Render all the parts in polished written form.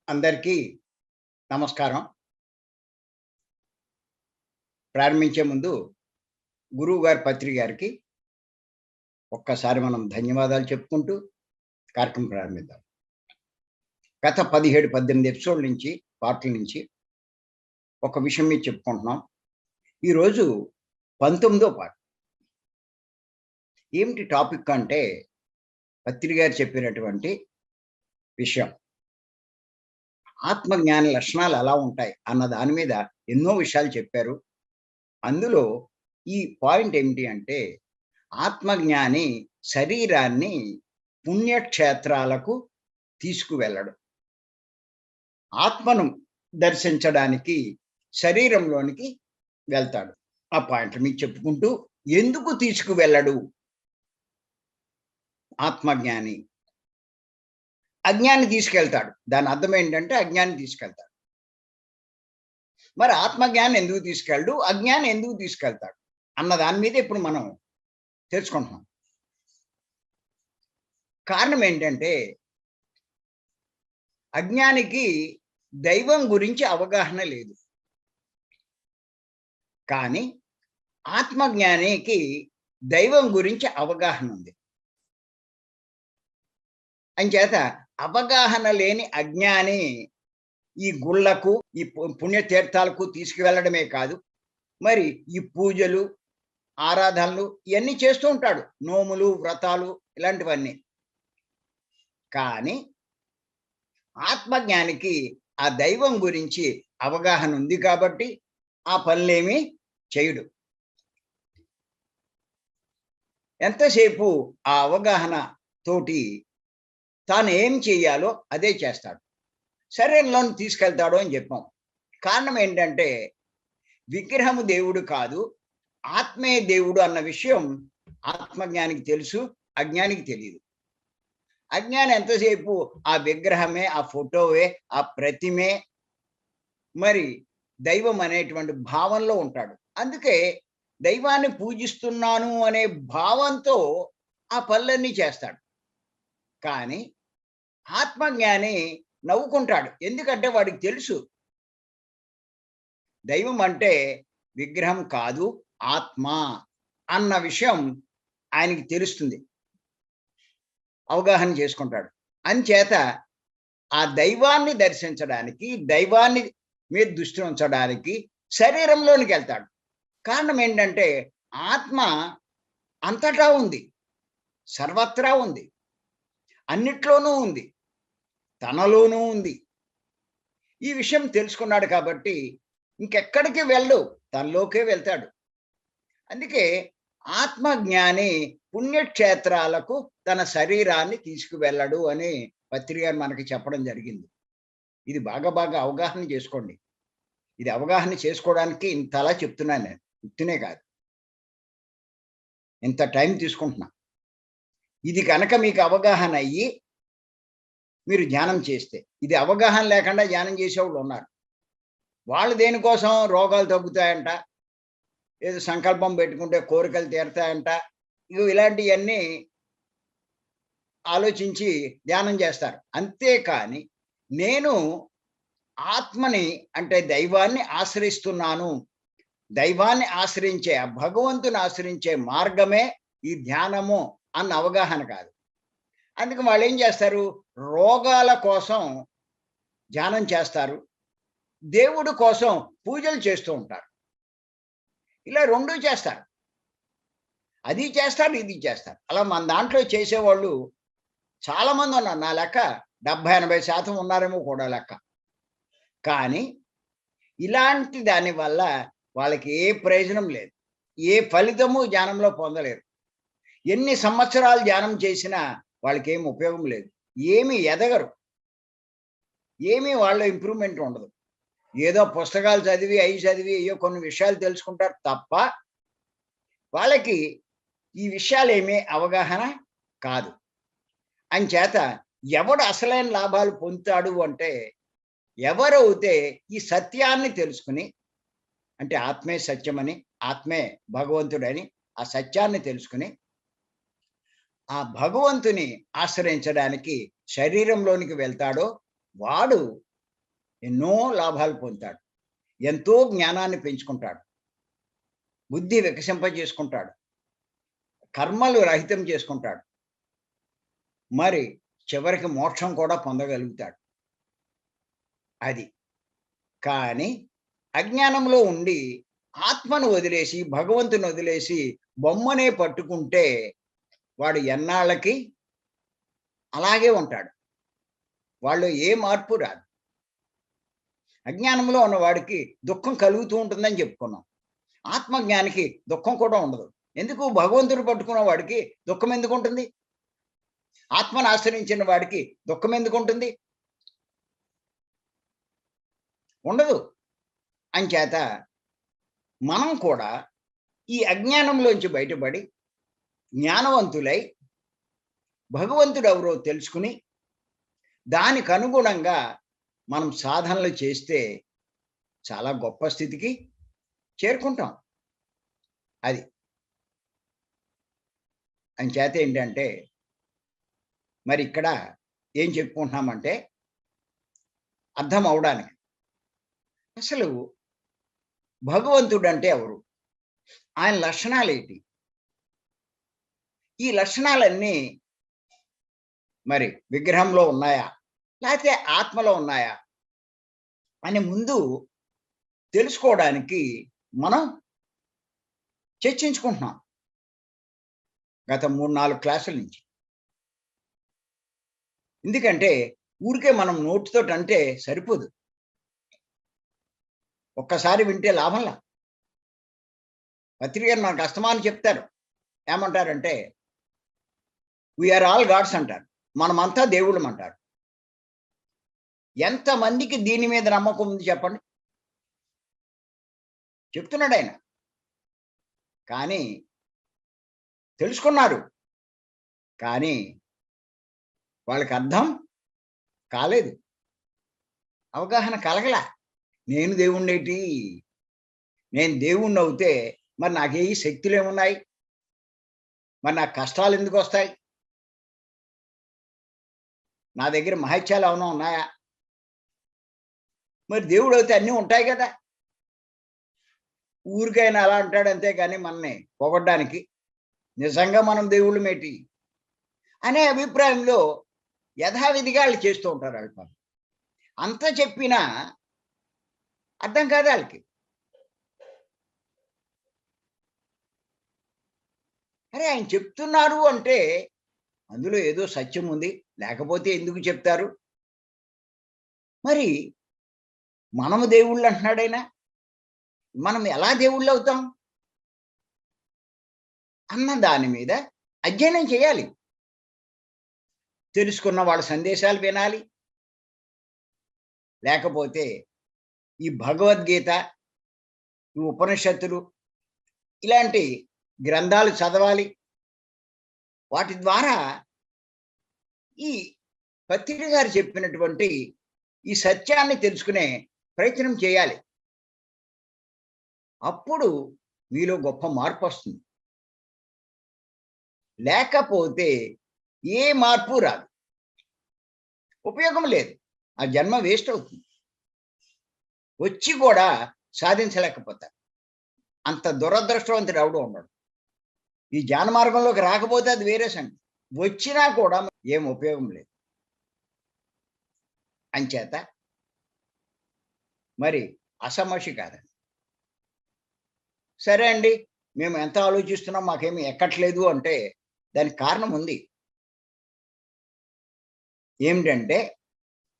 అందరికీ నమస్కారం. ప్రారంభించే ముందు గురువుగారి పత్రి గారికి ఒక్కసారి మనం ధన్యవాదాలు చెప్పుకుంటూ కార్యక్రమం ప్రారంభిద్దాం. గత 17, 18 ఎపిసోడ్ల నుంచి పార్ట్ల నుంచి ఒక విషయం మీద చెప్పుకుంటున్నాం. ఈరోజు 19వ పార్ట్. ఏమిటి టాపిక్ అంటే పత్రి గారు చెప్పినటువంటి విషయం. ఆత్మజ్ఞాన లక్షణాలు ఎలా ఉంటాయి అన్న దాని మీద ఎన్నో విషయాలు చెప్పారు. అందులో ఈ పాయింట్ ఏమిటి అంటే ఆత్మజ్ఞాని శరీరాన్ని పుణ్యక్షేత్రాలకు తీసుకువెళ్ళడు. ఆత్మను దర్శించడానికి శరీరంలోనికి వెళ్తాడు. ఆ పాయింట్ మీకు చెప్పుకుంటూ ఎందుకు తీసుకువెళ్ళడు ఆత్మజ్ఞాని? అజ్ఞాని తీసుకెళ్తాడు. దాని అర్థం ఏంటంటే అజ్ఞాని తీసుకెళ్తాడు. మరి ఆత్మజ్ఞాని ఎందుకు తీసుకెళ్ళడు, అజ్ఞాని ఎందుకు తీసుకెళ్తాడు అన్న దాని మీద ఇప్పుడు మనం తెలుసుకుంటున్నాం. కారణం ఏంటంటే అజ్ఞానికి దైవం గురించి అవగాహన లేదు. కానీ ఆత్మజ్ఞానికి దైవం గురించి అవగాహన ఉంది. అంచేత అవగాహన లేని అజ్ఞాని ఈ గుళ్ళకు, ఈ పుణ్యతీర్థాలకు తీసుకువెళ్ళడమే కాదు, మరి ఈ పూజలు, ఆరాధనలు ఇవన్నీ చేస్తూ ఉంటాడు. నోములు, వ్రతాలు ఇలాంటివన్నీ. కానీ ఆత్మజ్ఞానికి ఆ దైవం గురించి అవగాహన ఉంది కాబట్టి ఆ పనులేమీ చేయడు. ఎంతసేపు ఆ అవగాహన తోటి తాను ఏం చెయ్యాలో అదే చేస్తాడు. శరీరంలోని తీసుకెళ్తాడు అని చెప్పాం. కారణం ఏంటంటే విగ్రహము దేవుడు కాదు, ఆత్మే దేవుడు అన్న విషయం ఆత్మజ్ఞానికి తెలుసు, అజ్ఞానికి తెలియదు. అజ్ఞాని ఎంతసేపు ఆ విగ్రహమే, ఆ ఫోటోవే, ఆ ప్రతిమే, మరి దైవం అనేటువంటి భావంలో ఉంటాడు. అందుకే దైవాన్ని పూజిస్తున్నాను అనే భావంతో ఆ పనులన్నీ చేస్తాడు. కానీ ఆత్మజ్ఞాని నవ్వుకుంటాడు. ఎందుకంటే వాడికి తెలుసు దైవం అంటే విగ్రహం కాదు, ఆత్మ అన్న విషయం ఆయనకి తెలుస్తుంది, అవగాహన చేసుకుంటాడు. అంచేత ఆ దైవాన్ని దర్శించడానికి, దైవాన్ని మీద దృష్టి ఉంచడానికి శరీరంలోనికి వెళ్తాడు. కారణం ఏంటంటే ఆత్మ అంతటా ఉంది, సర్వత్రా ఉంది, అన్నిట్లోనూ ఉంది, తనలోనూ ఉంది. ఈ విషయం తెలుసుకున్నాడు కాబట్టి ఇంకెక్కడికి వెళ్ళు, తనలోకే వెళ్తాడు. అందుకే ఆత్మజ్ఞాని పుణ్యక్షేత్రాలకు తన శరీరాన్ని తీసుకువెళ్ళడు అని పత్రి గారు మనకి చెప్పడం జరిగింది. ఇది బాగా అవగాహన చేసుకోండి. ఇది అవగాహన చేసుకోవడానికి ఇంతలా చెప్తున్నాను నేను, గుర్తునే కాదు, ఇంత టైం తీసుకుంటున్నా. ఇది కనుక మీకు అవగాహన అయ్యి మీరు ధ్యానం చేస్తే, ఇది అవగాహన లేకుండా ధ్యానం చేసేవాళ్ళు ఉన్నారు. వాళ్ళు దేనికోసం రోగాలు తగ్గుతాయంట, ఏదో సంకల్పం పెట్టుకుంటే కోరికలు తీరుతాయంట, ఇలాంటివన్నీ ఆలోచించి ధ్యానం చేస్తారు. అంతేకాని నేను ఆత్మని అంటే దైవాన్ని ఆశ్రయిస్తున్నాను, దైవాన్ని ఆశ్రయించే, ఆ భగవంతుని ఆశ్రయించే మార్గమే ఈ ధ్యానము అన్న అవగాహన కాదు. అందుకే వాళ్ళు ఏం చేస్తారు, రోగాల కోసం ధ్యానం చేస్తారు, దేవుడు కోసం పూజలు చేస్తూ ఉంటారు. ఇలా రెండూ చేస్తారు. అది చేస్తారు, ఇది చేస్తారు. అలా మన దాంట్లో చేసేవాళ్ళు చాలామంది ఉన్నారు. నా లెక్క 70-80% ఉన్నారేమో కూడా లెక్క. కానీ ఇలాంటి దాని వల్ల వాళ్ళకి ఏ ప్రయోజనం లేదు, ఏ ఫలితము ధ్యానంలో పొందలేరు. ఎన్ని సంవత్సరాలు ధ్యానం చేసినా వాళ్ళకి ఏమి ఉపయోగం లేదు, ఏమి ఎదగరు, ఏమీ వాళ్ళ ఇంప్రూవ్మెంట్ ఉండదు. ఏదో పుస్తకాలు చదివి, అవి చదివి ఏయో కొన్ని విషయాలు తెలుసుకుంటారు తప్ప వాళ్ళకి ఈ విషయాలేమీ అవగాహన కాదు. అంచేత ఎవడు అసలైన లాభాలు పొందుతాడు అంటే ఎవరైతే ఈ సత్యాన్ని తెలుసుకుని, అంటే ఆత్మే సత్యమని, ఆత్మే భగవంతుడని ఆ సత్యాన్ని తెలుసుకుని ఆ భగవంతుని ఆశ్రయించడానికి శరీరంలోనికి వెళ్తాడో వాడు ఎన్నో లాభాలు పొందుతాడు, ఎంతో జ్ఞానాన్ని పెంచుకుంటాడు, బుద్ధి వికసింపజేసుకుంటాడు, కర్మలు రహితం చేసుకుంటాడు, మరి చివరికి మోక్షం కూడా పొందగలుగుతాడు. అది. కానీ అజ్ఞానంలో ఉండి ఆత్మను వదిలేసి, భగవంతుని వదిలేసి బొమ్మనే పట్టుకుంటే వాడు ఎన్నాళ్ళకి అలాగే ఉంటాడు. వాళ్ళలో ఏ మార్పు రాదు. అజ్ఞానంలో ఉన్నవాడికి దుఃఖం కలుగుతూ ఉంటుందని చెప్పుకున్నాం. ఆత్మజ్ఞానికి దుఃఖం కూడా ఉండదు. ఎందుకు? భగవంతుడు పట్టుకున్న వాడికి దుఃఖం ఎందుకు ఉంటుంది? ఆత్మను ఆశ్రయించిన వాడికి దుఃఖం ఎందుకు ఉంటుంది? ఉండదు. అంచేత మనం కూడా ఈ అజ్ఞానంలోంచి బయటపడి జ్ఞానవంతులై భగవంతుడు ఎవరో తెలుసుకుని దానికి అనుగుణంగా మనం సాధనలు చేస్తే చాలా గొప్ప స్థితికి చేరుకుంటాం. అది. అంచేత ఏంటంటే మరి ఇక్కడ ఏం చెప్పుకుంటున్నామంటే అర్థం అవడానికి అసలు భగవంతుడు అంటే ఎవరు? ఆయన లక్షణాలేంటి? ఈ లక్షణాలన్నీ మరి విగ్రహంలో ఉన్నాయా? లేకపోతే ఆత్మలో ఉన్నాయా? అని ముందు తెలుసుకోవడానికి మనం చర్చించుకుంటున్నాం గత 3-4 క్లాసుల నుంచి. ఎందుకంటే ఊరికే మనం నోటితోటంటే సరిపోదు. ఒక్కసారి వింటే లాభంలా. పత్రికలు మనకు అస్తమానం చెప్తారు. ఏమంటారంటే వి ఆర్ ఆల్ గాడ్స్ అంటారు. మనమంతా దేవుళ్ళమంటారు. ఎంతమందికి దీని మీద నమ్మకం ఉంది చెప్పండి? చెప్తున్నాడు ఆయన. కానీ తెలుసుకున్నారు. కానీ వాళ్ళకి అర్థం కాలేదు. అవగాహన కలగల. నేను దేవుణ్ణేటి? నేను దేవుణ్ణి అవుతే మరి నాకే శక్తులు ఏమున్నాయి? మరి నాకు కష్టాలు ఎందుకు వస్తాయి? నా దగ్గర మహత్యాలు ఏమైనా ఉన్నాయా? మరి దేవుడు అయితే అన్నీ ఉంటాయి కదా. ఊరికైనా అలా అంటాడు అంతే కానీ మనని పొగడ్డానికి. నిజంగా మనం దేవుళ్ళమేటి అనే అభిప్రాయంలో యథావిధిగా వాళ్ళు చేస్తూ ఉంటారు. వాళ్ళు అంత చెప్పినా అర్థం కాదు వాళ్ళకి. అరే ఆయన చెప్తున్నారు అంటే అందులో ఏదో సత్యం ఉంది, లేకపోతే ఎందుకు చెప్తారు? మరి మనము దేవుళ్ళు అంటున్నాడైనా మనం ఎలా దేవుళ్ళు అవుతాం అన్న దాని మీద అధ్యయనం చేయాలి. తెలుసుకున్న వాళ్ళ సందేశాలు వినాలి. లేకపోతే ఈ భగవద్గీత, ఈ ఉపనిషత్తులు ఇలాంటి గ్రంథాలు చదవాలి. వాటి ద్వారా ఈ పత్రిక గారు చెప్పినటువంటి ఈ సత్యాన్ని తెలుసుకునే ప్రయత్నం చేయాలి. అప్పుడు మీలో గొప్ప మార్పు వస్తుంది. లేకపోతే ఏ మార్పు రాదు, ఉపయోగం లేదు. ఆ జన్మ వేస్ట్ అవుతుంది. వచ్చి కూడా సాధించలేకపోతారు. అంత దురదృష్టవంతుడు ఎవడు ఉండడు. ఈ జ్ఞాన మార్గంలోకి రాకపోతే అది వేరే సంగతి. వచ్చినా కూడా ఏం ఉపయోగం లేదు. అంచేత మరి అసమర్షి కాదండి. సరే అండి, మేము ఎంత ఆలోచిస్తున్నాం మాకేమీ ఎక్కట్లేదు అంటే దానికి కారణం ఉంది. ఏమిటంటే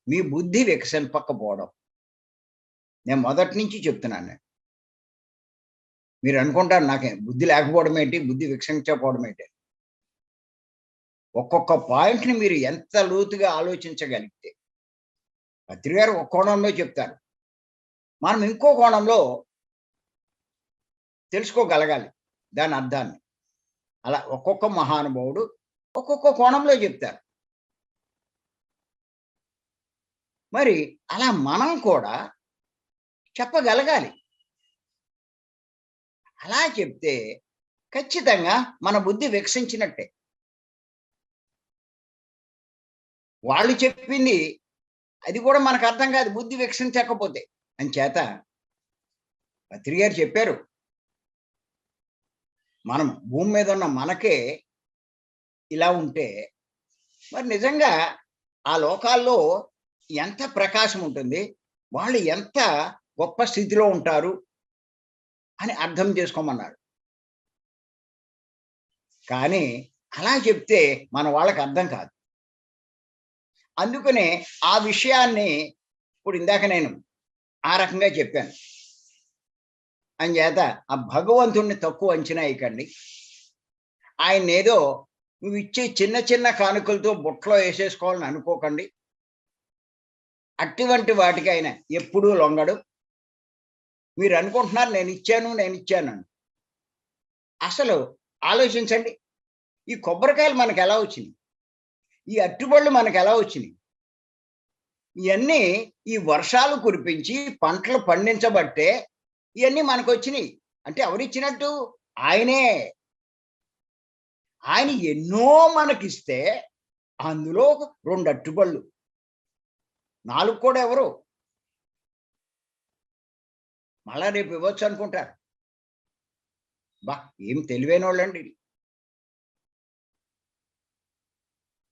మీ బుద్ధి వికసింపకపోవడం. నేను మొదటి నుంచి చెప్తున్నాను. మీరు అనుకుంటారు నాకే బుద్ధి లేకపోవడం ఏంటి, బుద్ధి వికసించకపోవడం ఏంటి. ఒక్కొక్క పాయింట్ని మీరు ఎంత లోతుగా ఆలోచించగలిగితే, పత్రి గారు ఒక కోణంలో చెప్తారు, మనం ఇంకో కోణంలో తెలుసుకోగలగాలి దాని అర్థాన్ని. అలా ఒక్కొక్క మహానుభావుడు ఒక్కొక్క కోణంలో చెప్తారు. మరి అలా మనం కూడా చెప్పగలగాలి. అలా చెప్తే ఖచ్చితంగా మన బుద్ధి వికసించినట్టే. వాళ్ళు చెప్పింది అది కూడా మనకు అర్థం కాదు బుద్ధి వికసించకపోతే. అంచేత పత్రి గారు చెప్పారు, మనం భూమి మీద ఉన్న మనకే ఇలా ఉంటే మరి నిజంగా ఆ లోకాల్లో ఎంత ప్రకాశం ఉంటుంది, వాళ్ళు ఎంత గొప్ప స్థితిలో ఉంటారు అని అర్థం చేసుకోమన్నాడు. కానీ అలా చెప్తే మన వాళ్ళకి అర్థం కాదు. అందుకనే ఆ విషయాన్ని ఇప్పుడు ఇందాక నేను ఆ రకంగా చెప్పాను. అంచేత ఆ భగవంతుణ్ణి తక్కువ అంచనా ఎయకండి. ఆయన్నేదో నువ్విచ్చే చిన్న చిన్న కానుకలతో బుట్టలో ఏసేసుకోవాలని అనుకోకండి. అటువంటి వాటికి ఆయన ఎప్పుడూ లొంగడు. మీరు అనుకుంటున్నారు నేనిచ్చానని. అసలు ఆలోచించండి. ఈ కొబ్బరికాయలు మనకెలా వచ్చినియి? ఈ అరటిపళ్ళు మనకెలా వచ్చినియి? ఇయన్నీ ఈ వర్షాలు కురిపించి పంటలు పండించబట్టే ఇయన్నీ మనకొచ్చినియి. అంటే ఎవరిచ్చినట్టు? ఆయనే. ఆయన ఎన్నో మనకిస్తే అందులో 2 అరటిపళ్ళు, 4 కూడా ఎవరు? మళ్ళా రేపు ఇవ్వచ్చు అనుకుంటారు. ఏం తెలివైనోళ్ళండి.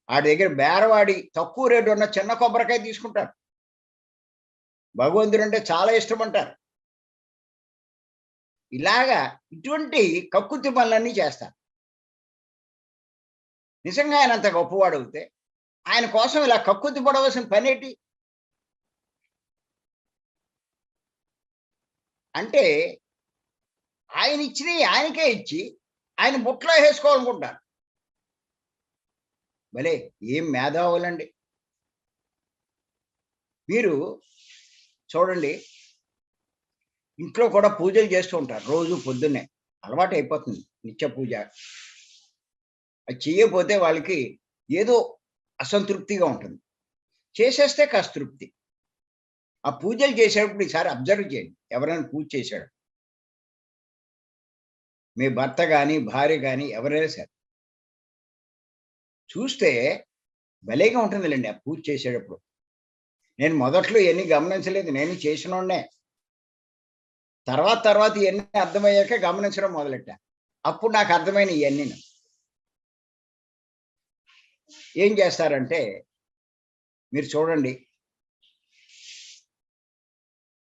ఆడి దగ్గర బేరవాడి తక్కువ రేటు ఉన్న చిన్న కొబ్బరికాయ తీసుకుంటారు. భగవంతుడంటే చాలా ఇష్టమంటారు. ఇలాగా ఇటువంటి కక్కుర్తి పనులన్నీ చేస్తారు. నిజంగా ఆయన అంత గొప్పవాడవుతే ఆయన కోసం ఇలా కక్కుర్తి పడవలసిన పనేంటి? అంటే ఆయన ఇచ్చినవి ఆయనకే ఇచ్చి ఆయన బుట్టలో వేసుకోవాలనుకుంటారు. భలే ఏం మేధావులండి. మీరు చూడండి, ఇంట్లో కూడా పూజలు చేస్తూ ఉంటారు రోజు పొద్దున్నే. అలవాటు అయిపోతుంది నిత్య పూజ. అది చేయకపోతే వాళ్ళకి ఏదో అసంతృప్తిగా ఉంటుంది. చేసేస్తే కాస్త తృప్తి. ఆ పూజలు చేసేటప్పుడు ఈసారి అబ్జర్వ్ చేయండి. ఎవరైనా పూజ చేశాడు, మీ భర్త గాని, భార్య గాని ఎవరైనా సరే చూస్తే భలేగా ఉంటుందిలెండి ఆ పూజ చేసేటప్పుడు. నేను మొదట్లో ఇయన్నీ గమనించలేదు. నేను చేసినోడినే. తర్వాత ఇయన్నీ అర్థమయ్యాక గమనించడం మొదలెట్టా. అప్పుడు నాకు అర్థమైనయి ఇయన్నీను. ఏం చేస్తారంటే మీరు చూడండి,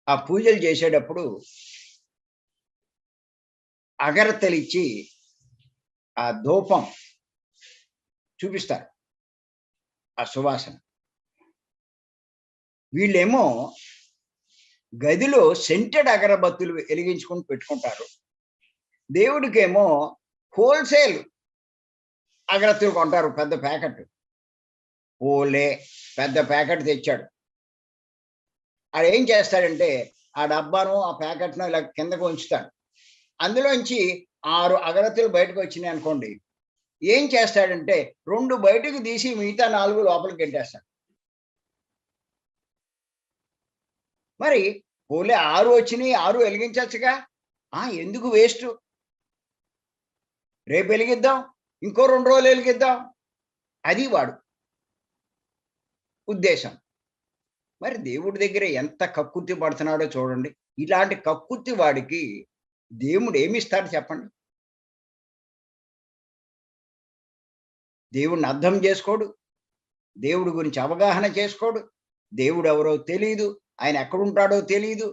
ఆ పూజలు చేసేటప్పుడు అగరత్తలిచ్చి ఆ ధూపం చూపిస్తారు. ఆ సువాసన. వీళ్ళేమో గదిలో సెంటెడ్ అగరబత్తులు వెలిగించుకొని పెట్టుకుంటారు. దేవుడికేమో హోల్‌సేల్ అగరత్తులు కొంటారు పెద్ద ప్యాకెట్. ఓలే పెద్ద ప్యాకెట్ తెచ్చాడు. ఆడేం చేస్తాడంటే ఆ డబ్బాను, ఆ ప్యాకెట్‌ను ఇలా కిందకు ఉంచుతాడు. అందులోంచి 6 అగరత్తులు బయటకొచ్చినాయనుకోండి. ఏం చేస్తాడంటే 2 బయటకు తీసి మిగతా 4 లోపలికెట్టేస్తాడు. మరి పోన్లే 6 వచ్చినియి, 6 వెలిగించొచ్చుగా. ఎందుకు వేస్టు? రేపు వెలిగిద్దాం. ఇంకో 2 రోజులు వెలిగిద్దాం. అది వాడు ఉద్దేశం. మరి దేవుడి దగ్గర ఎంత కక్కుర్తి పడుతున్నాడో చూడండి. ఇలాంటి కక్కుర్తి వాడికి దేవుడు ఏమిస్తాడు చెప్పండి? దేవుడిని అర్థం చేసుకోడు. దేవుడి గురించి అవగాహన చేసుకోడు. దేవుడెవరో తెలీదు. ఆయన ఎక్కడుంటాడో తెలీదు.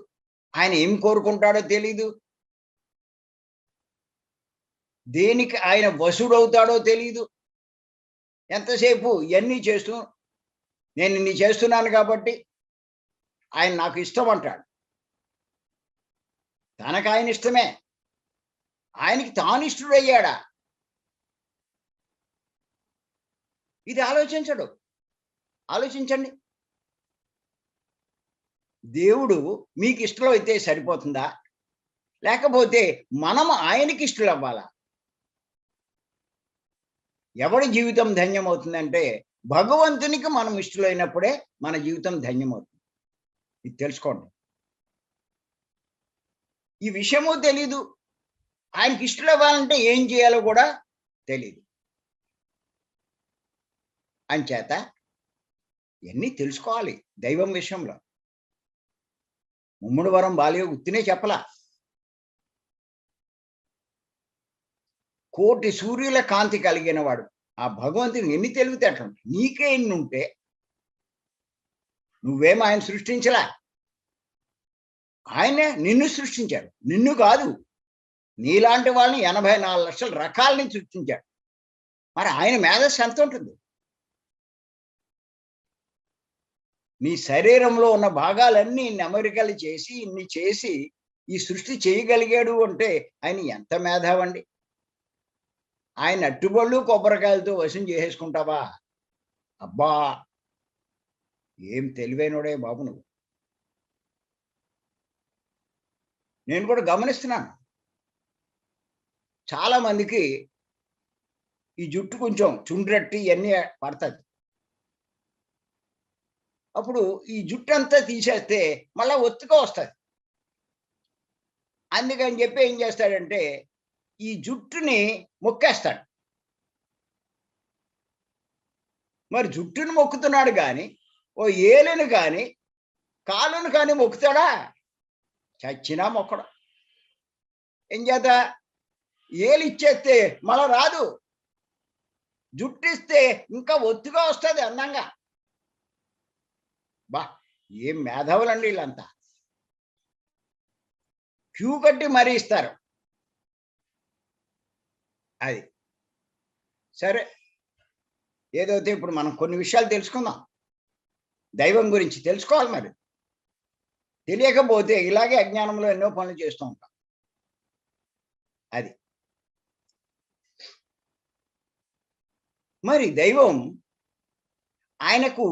ఆయన ఏం కోరుకుంటాడో తెలీదు. దేనికి ఆయన వశుడవుతాడో తెలీదు. ఎంతసేపు ఇయన్నీ చేస్తూ నేను ఇన్ని చేస్తున్నాను కాబట్టి ఆయన నాకు ఇష్టం అంటాడు. తనకాయన ఇష్టమే. ఆయనకి తాను ఇష్టుడయ్యాడా? ఇది ఆలోచించడు. ఆలోచించండి. దేవుడు మీకు ఇష్టమైతే సరిపోతుందా? లేకపోతే మనం ఆయనకి ఇష్టలవ్వాలా? ఎవడి జీవితం ధన్యమవుతుందంటే భగవంతునికి మనం ఇష్టలైనప్పుడే మన జీవితం ధన్యమవుతుంది. ఇది తెలుసుకోండి. ఈ విషయము తెలీదు. ఆయనకి ఇష్టలవ్వాలంటే ఏం చేయాలో కూడా తెలీదు. అంచేత ఇవన్నీ తెలుసుకోవాలి దైవం విషయంలో. ముమ్ముడు వరం బాల్య ఉత్తినే చెప్పలా. కోటి సూర్యుల కాంతి కలిగిన వాడు ఆ భగవంతుని ఎన్ని తెలివితేటలు నీకే ఎన్ని ఉంటే నువ్వేం ఆయన సృష్టించలా. ఆయనే నిన్ను సృష్టించాడు, నిన్ను కాదు నీలాంటి వాళ్ళని 84 లక్షల రకాలని సృష్టించాడు. మరి ఆయన మేధస్సు ఎంత ఉంటుంది? నీ శరీరంలో ఉన్న భాగాలన్నీ ఇన్ని అమరికలు చేసి ఇన్ని చేసి ఈ సృష్టి చేయగలిగాడు అంటే ఆయన ఎంత మేధావండి. ఆయన అట్టుబళ్ళు కొబ్బరికాయలతో వశం చేసేసుకుంటావా? అబ్బా ఏం తెలివైనోడే బాబు నువ్వు. నేను కూడా గమనిస్తున్నాను చాలా మందికి ఈ జుట్టు కొంచెం చుండ్రట్టి ఇవన్నీ పడుతుంది. అప్పుడు ఈ జుట్టు అంతా తీసేస్తే మళ్ళా ఒత్తుగా వస్తుంది. అందుకని చెప్పి ఏం చేస్తాడంటే ఈ జుట్టుని మొక్కేస్తాడు. మరి జుట్టుని మొక్కుతున్నాడు కానీ ఓ ఏలును కానీ కాలును కానీ మొక్కుతాడా? చచ్చినా మొక్కడు. ఏం చేత? ఏలు ఇచ్చేస్తే మళ్ళా రాదు, జుట్టు ఇస్తే ఇంకా ఒత్తుగా వస్తుంది అందంగా. బా ఏం మేధావులండి వీళ్ళంతా. క్యూ కట్టి మరీ ఇస్తారు. అది సరే, ఏదైతే ఇప్పుడు మనం కొన్ని విషయాలు తెలుసుకుందాం. దైవం గురించి తెలుసుకోవాలి. మరి తెలియకపోతే ఇలాగే అజ్ఞానంలో ఎన్నో పనులు చేస్తూ ఉంటాం. అది మరి దైవం ఆయనకు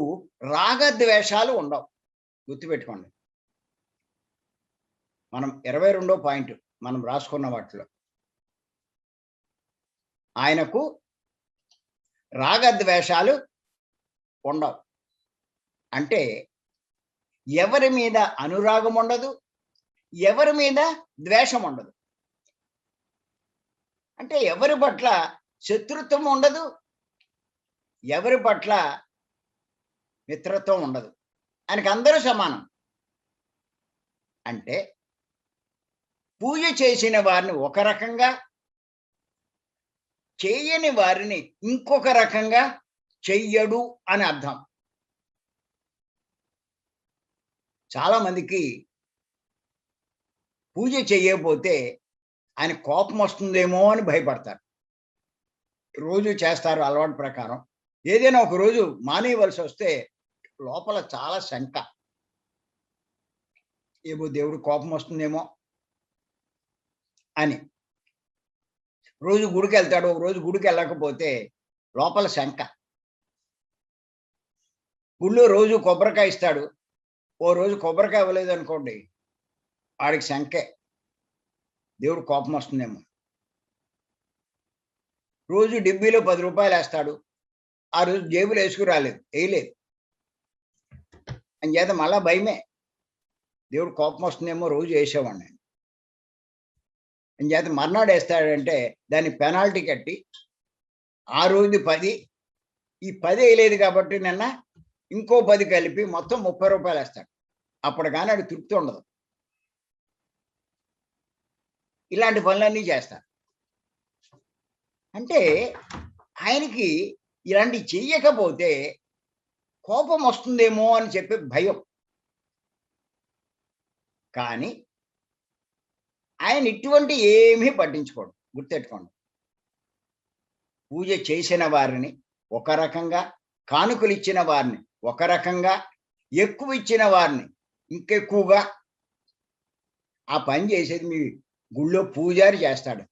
రాగద్వేషాలు ఉండవు, గుర్తుపెట్టుకోండి. మనం 22వ పాయింట్ మనం రాసుకున్న వాటిలో ఆయనకు రాగద్వేషాలు ఉండవు. అంటే ఎవరి మీద అనురాగం ఉండదు, ఎవరి మీద ద్వేషం ఉండదు. అంటే ఎవరి పట్ల శత్రుత్వం ఉండదు, ఎవరి పట్ల మిత్రత్వం ఉండదు. ఆయనకు అందరూ సమానం. అంటే పూజ చేసిన వారిని ఒక రకంగా, చేయని వారిని ఇంకొక రకంగా చెయ్యడు అని అర్థం. చాలా మందికి పూజ చేయకపోతే ఆయన కోపం వస్తుందేమో అని భయపడతారు. రోజు చేస్తారు అలవాటు ప్రకారం. ఏదైనా ఒక రోజు మానేయవలసి వస్తే లోపల చాలా శంక, ఏమో దేవుడు కోపం వస్తుందేమో అని. రోజు గుడికి వెళ్తాడు, ఒక రోజు గుడికి వెళ్ళకపోతే లోపల శంక. గుళ్ళో రోజు కొబ్బరికాయ ఇస్తాడు, ఓ రోజు కొబ్బరికాయ ఇవ్వలేదు అనుకోండి, వాడికి శంకే, దేవుడు కోపం వస్తుందేమో. రోజు డిబ్బీలో 10 రూపాయలు వేస్తాడు, ఆ రోజు జేబులో వేసుకురాలేదు, వేయలేదు అని చేత మళ్ళా భయమే, దేవుడు కోపం వస్తుందేమో, రోజు వేసేవాడిని అని చేత మర్నాడు వేస్తాడంటే దాన్ని పెనాల్టీ కట్టి ఆ రోజు 10, ఈ 10 వేయలేదు కాబట్టి నిన్న ఇంకో 10 కలిపి మొత్తం 30 రూపాయలు వేస్తాడు. అప్పుడు కానీ అది తృప్తి ఉండదు. ఇలాంటి పనులన్నీ చేస్తారు. అంటే ఆయనకి ఇలాంటివి చెయ్యకపోతే కోపం వస్తుందేమో అని చెప్పి భయం. కానీ ఆయన ఇటువంటి ఏమీ పట్టించుకోడు, గుర్తెట్టుకోండి. పూజ చేసిన వారిని ఒక రకంగా, కానుకలు ఇచ్చిన వారిని ఒక రకంగా, ఎక్కువ ఇచ్చిన వారిని ఇంకెక్కువగా. ఆ పని చేసేది మీ గుళ్ళో పూజారి చేస్తాడు.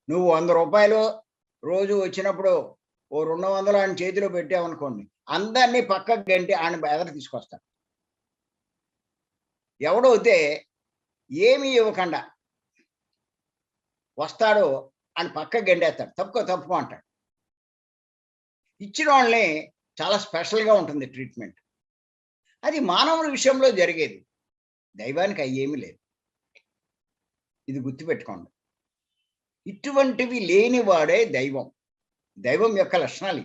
నువ్వు 100 రూపాయలు రోజు వచ్చినప్పుడు ఓ 200 ఆయన చేతిలో పెట్టావనుకోండి, అందరినీ పక్కకు గంటి ఆయన ఎదర తీసుకొస్తాడు. ఎవడైతే ఏమీ ఇవ్వకుండా వస్తాడో ఆయన పక్కకు గండేస్తాడు, తప్పుకో అంటాడు. ఇచ్చిన వాళ్ళని చాలా స్పెషల్గా ఉంటుంది ట్రీట్మెంట్. అది మానవుల విషయంలో జరిగేది, దైవానికి అయ్యేమీ లేదు. ఇది గుర్తుపెట్టుకోండి. ఇటువంటివి లేనివాడే దైవం. దైవం యొక్క లక్షణాలు.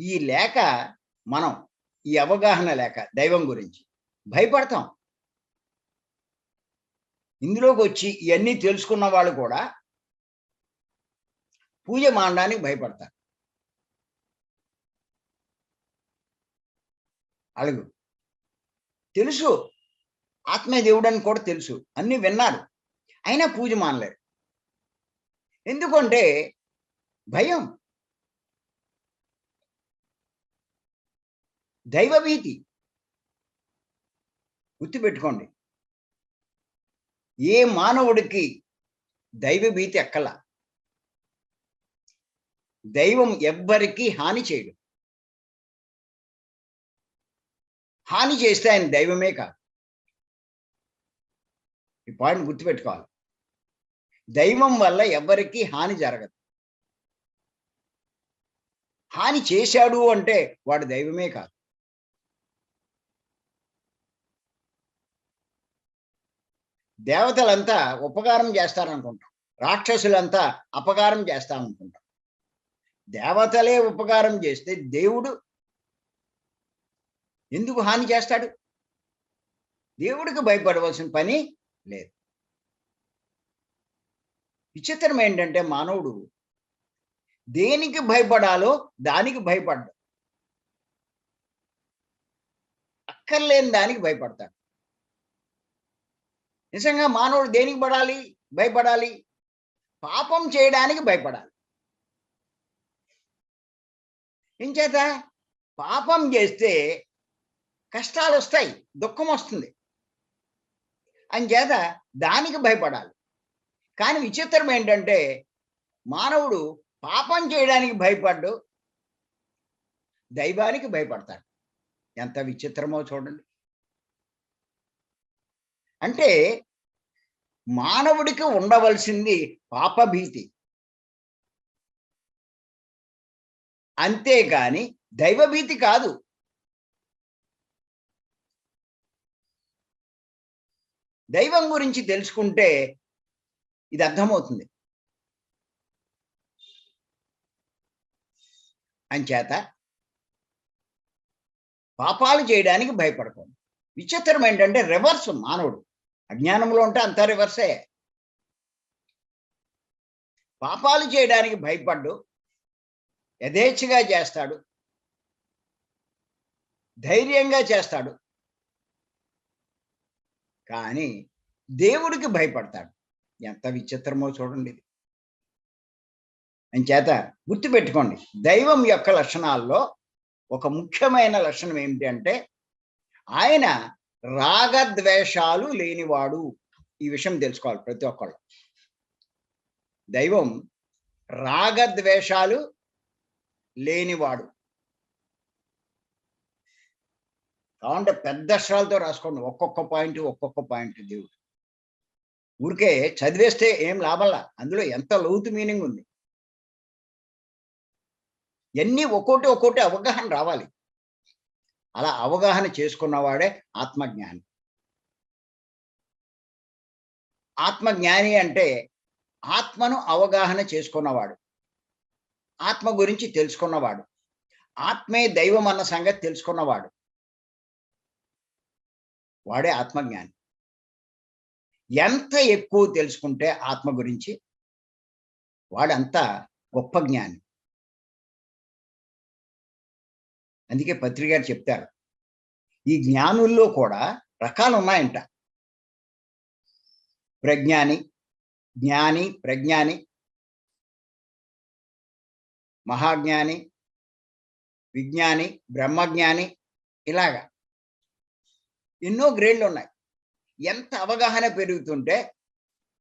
ఈ లేక మనం ఈ అవగాహన లేక దైవం గురించి భయపడతాం. ఇందులోకి వచ్చి ఇవన్నీ తెలుసుకున్న వాళ్ళు కూడా పూజ మానడానికి భయపడతారు. అలాగే తెలుసు, ఆత్మే దేవుడని కూడా తెలుసు, అన్ని విన్నారు, అయినా పూజ మానలేరు. ఎందుకంటే భయం, దైవభీతి. గుర్తుపెట్టుకోండి, ఏ మానవుడికి దైవభీతి ఎక్కల. దైవం ఎవ్వరికీ హాని చేయడు. హాని చేస్తే ఆయన దైవమే కాదు. ఈ పాయింట్ గుర్తుపెట్టుకోవాలి. దైవం వల్ల ఎవ్వరికీ హాని జరగదు. హాని చేశాడు అంటే వాడు దైవమే కాదు. దేవతలంతా ఉపకారం చేస్తారనుకుంటాం, రాక్షసులంతా అపకారం చేస్తారనుకుంటాం. దేవతలే ఉపకారం చేస్తే దేవుడు ఎందుకు హాని చేస్తాడు? దేవుడికి భయపడవలసిన పని లేదు. విచిత్రం ఏంటంటే మానవుడు దేనికి భయపడాలో దానికి భయపడ్డాడు, అక్కర్లేని దానికి భయపడతాడు. నిజంగా మానవుడు దేనికి భయపడాలి? పాపం చేయడానికి భయపడాలి. ఇంచేత పాపం చేస్తే కష్టాలు వస్తాయి, దుఃఖం వస్తుంది, అంచేత దానికి భయపడాలి. కానీ విచిత్రం ఏంటంటే మానవుడు పాపం చేయడానికి భయపడ్డు, దైవానికి భయపడతాడు. ఎంత విచిత్రమో చూడండి. అంటే మానవుడికి ఉండవలసింది పాపభీతి, అంతేగాని దైవభీతి కాదు. దైవం గురించి తెలుసుకుంటే ఇది అర్థమవుతుంది. అంచేత పాపాలు చేయడానికి భయపడకూడదు. విచిత్రం ఏంటంటే రివర్స్ మానవుడు. అజ్ఞానంలో ఉంటే అంతా రివర్సే. పాపాలు చేయడానికి భయపడ్డు, యథేచ్ఛగా చేస్తాడు, ధైర్యంగా చేస్తాడు, కానీ దేవుడికి భయపడతాడు. ఎంత విచిత్రమో చూడండి ఇది. అంచేత గుర్తుపెట్టుకోండి, దైవం యొక్క లక్షణాల్లో ఒక ముఖ్యమైన లక్షణం ఏమిటి అంటే ఆయన రాగద్వేషాలు లేనివాడు. ఈ విషయం తెలుసుకోవాలి ప్రతి ఒక్కళ్ళు. దైవం రాగద్వేషాలు లేనివాడు. కావంటే పెద్ద అక్షరాలతో రాసుకోండి, ఒక్కొక్క పాయింట్ దేవుడు. ఊరికే చదివేస్తే ఏం లాభంలా, అందులో ఎంత లోతు మీనింగ్ ఉంది. ఎన్ని ఒక్కోటి అవగాహన రావాలి. అలా అవగాహన చేసుకున్నవాడే ఆత్మజ్ఞాని. ఆత్మజ్ఞాని అంటే ఆత్మను అవగాహన చేసుకున్నవాడు, ఆత్మ గురించి తెలుసుకున్నవాడు, ఆత్మే దైవం అన్న సంగతి తెలుసుకున్నవాడు, వాడే ఆత్మజ్ఞాని. ఎంత ఎక్కువ తెలుసుకుంటే ఆత్మ గురించి వాడంత గొప్ప జ్ఞాని. అందుకే పత్రి గారు చెప్తారు, ఈ జ్ఞానుల్లో కూడా రకాలు ఉన్నాయంట. ప్రజ్ఞాని, జ్ఞాని, ప్రజ్ఞాని, మహాజ్ఞాని, విజ్ఞాని, బ్రహ్మజ్ఞాని, ఇలాగా ఎన్నో గ్రేడ్లు ఉన్నాయి. ఎంత అవగాహన పెరుగుతుంటే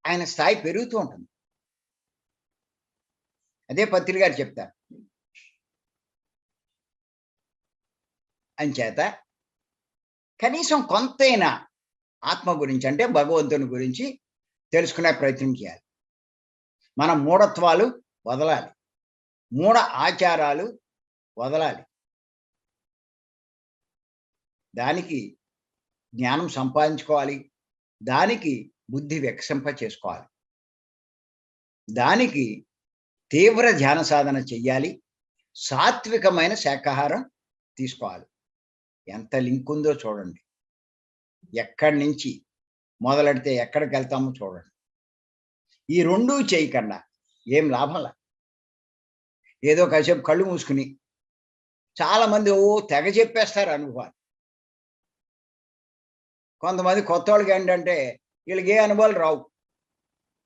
ఆయన స్థాయి పెరుగుతూ ఉంటుంది. అదే పత్రి గారు చెప్తారు. అంచేత కనీసం కొంతైనా ఆత్మ గురించి అంటే భగవంతుని గురించి తెలుసుకునే ప్రయత్నం చేయాలి. మన మూఢత్వాలు వదలాలి, మూఢ ఆచారాలు వదలాలి. దానికి జ్ఞానం సంపాదించుకోవాలి, దానికి బుద్ధి వికసింప చేసుకోవాలి, దానికి తీవ్ర ధ్యాన సాధన చెయ్యాలి, సాత్వికమైన శాకాహారం తీసుకోవాలి. ఎంత లింక్ ఉందో చూడండి. ఎక్కడి నుంచి మొదలెడితే ఎక్కడికి వెళ్తామో చూడండి. ఈ రెండూ చేయకుండా ఏం లాభంలా. ఏదో కాసేపు కళ్ళు మూసుకుని చాలా మంది తెగ చెప్పేస్తారు అనుభవాలు. కొంతమంది కొత్త వాళ్ళకి ఏంటంటే వీళ్ళకి ఏ అనుభవాలు రావు,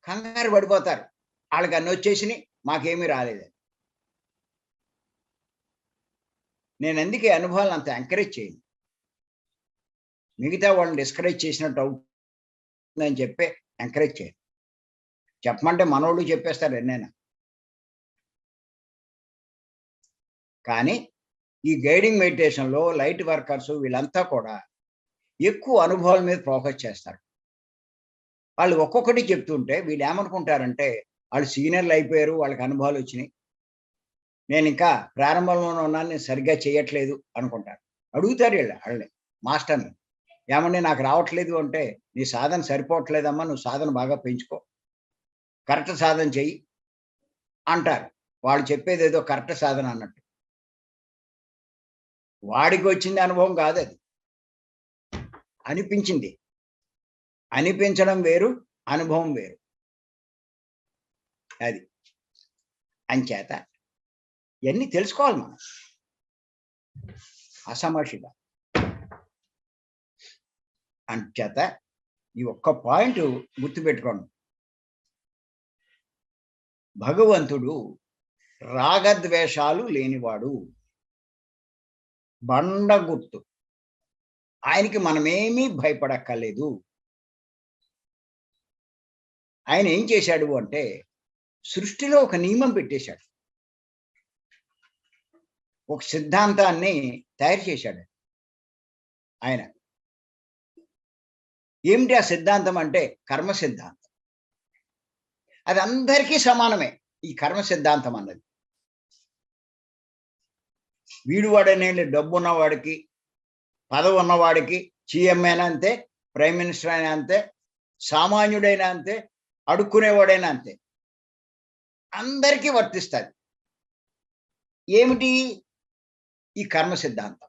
కంగారు పడిపోతారు. వాళ్ళకి అన్ని వచ్చేసినాయి, మాకేమీ రాలేదు. నేను అందుకే అనుభవాలను అంత ఎంకరేజ్ చేయను. మిగతా వాళ్ళని డిస్కరేజ్ చేసినట్టు అవుతుందని చెప్పి ఎంకరేజ్ చేయను. చెప్పమంటే మనోళ్ళు చెప్పేస్తారు ఎన్నైనా. కానీ ఈ గైడింగ్ మెడిటేషన్లో లైట్ వర్కర్స్ వీళ్ళంతా కూడా ఎక్కువ అనుభవాల మీద ఫోకస్ చేస్తారు. వాళ్ళు ఒక్కొక్కటి చెప్తుంటే వీళ్ళు ఏమనుకుంటారంటే వాళ్ళు సీనియర్లు అయిపోయారు, వాళ్ళకి అనుభవాలు వచ్చినాయి, నేను ఇంకా ప్రారంభంలోనే ఉన్నాను, నేను సరిగ్గా చేయట్లేదు అనుకుంటారు. అడుగుతారు వాళ్ళే మాస్టర్ని, ఏమంటే నాకు రావట్లేదు అంటే, నీ సాధన సరిపోవట్లేదమ్మా, నువ్వు సాధన బాగా పెంచుకో, కరెక్ట్ సాధన చెయ్యి అంటారు. వాళ్ళు చెప్పేది ఏదో కరెక్ట్ సాధన అన్నట్టు. వాడికి వచ్చింది అనుభవం కాదు, అది అనిపించింది. అనిపించడం వేరు, అనుభవం వేరు. అది అంచేత ఇవన్నీ తెలుసుకోవాలి మనం అసమర్షిగా. అంచేత ఈ ఒక్క పాయింట్ గుర్తుపెట్టుకోండి. భగవంతుడు రాగద్వేషాలు లేనివాడు, బండ గుర్తు. ఆయనకి మనమేమీ భయపడక్కర్లేదు. ఆయన ఏం చేశాడు అంటే సృష్టిలో ఒక నియమం పెట్టేశాడు, ఒక సిద్ధాంతాన్ని తయారు చేశాడు ఆయన. ఏమిటి ఆ సిద్ధాంతం అంటే కర్మ సిద్ధాంతం. అది అందరికీ సమానమే ఈ కర్మ సిద్ధాంతం అన్నది. వీడు వాడనే డబ్బు ఉన్నవాడికి, పదవి ఉన్నవాడికి, సీఎం అయినా అంతే, ప్రైమ్ మినిస్టర్ అయినా అంతే, సామాన్యుడైనా అంతే, అడుక్కునేవాడైనా అంతే, అందరికీ వర్తిస్తుంది. ఏమిటి ఈ కర్మ సిద్ధాంతం?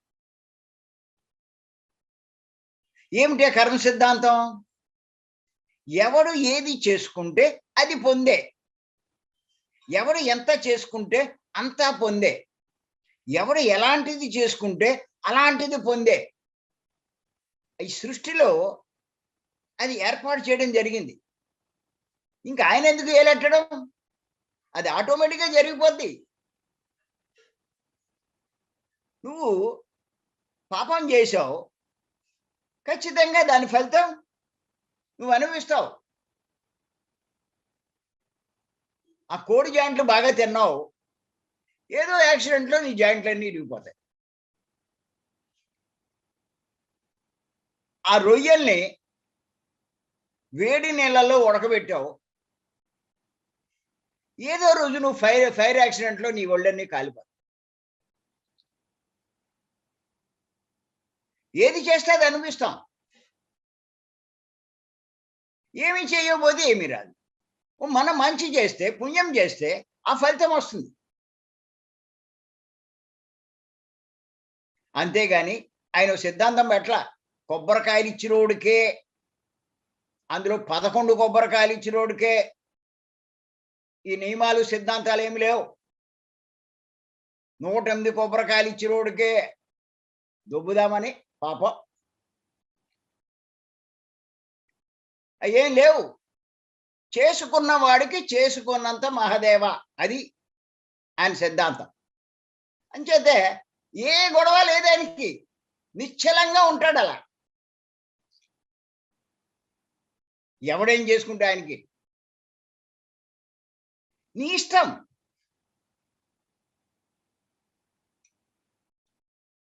ఏమిటి ఆ కర్మ సిద్ధాంతం? ఎవడు ఏది చేసుకుంటే అది పొందే, ఎవడు ఎంత చేసుకుంటే అంతా పొందే, ఎవడు ఎలాంటిది చేసుకుంటే అలాంటిది పొందే. ఈ సృష్టిలో అది ఏర్పాటు చేయడం జరిగింది. ఇంకా ఆయన ఎందుకు ఏలెట్టడం? అది ఆటోమేటిక్గా జరిగిపోద్ది. నువ్వు పాపం చేసావు, ఖచ్చితంగా దాని ఫలితం నువ్వు అనుభవిస్తావు. ఆ కోడి జాయింట్లు బాగా తిన్నావు, ఏదో యాక్సిడెంట్లో నీ జాయింట్లన్నీ ఇరిగిపోతాయి. ఆ రొయ్యల్ని వేడి నీళ్ళల్లో ఉడకబెట్టావు, ఏదో రోజు నువ్వు ఫైర్ యాక్సిడెంట్లో నీ ఒళ్ళన్నీ కాలిపోతాయి. ఏది చేస్తే అది అనిపిస్తాం. ఏమి చేయకపోతే ఏమీ రాదు. మనం మంచి చేస్తే, పుణ్యం చేస్తే ఆ ఫలితం వస్తుంది. అంతేగాని ఆయన సిద్ధాంతం ఎట్లా, కొబ్బరికాయలు ఇచ్చినోడికే, అందులో 11 కొబ్బరికాయలు ఇచ్చినోడికే ఈ నియమాలు సిద్ధాంతాలు ఏమి లేవు. 108 కొబ్బరికాయలు ఇచ్చినోడికే దొబ్బుదామని పాపం ఏం లేవు. చేసుకున్న వాడికి చేసుకున్నంత మహదేవ, అది ఆయన సిద్ధాంతం. అంచేతే ఏ గొడవ లేదు ఆయనకి, నిశ్చలంగా ఉంటాడు అలా. ఎవడేం చేసుకుంటే ఆయనకి నీ ఇష్టం.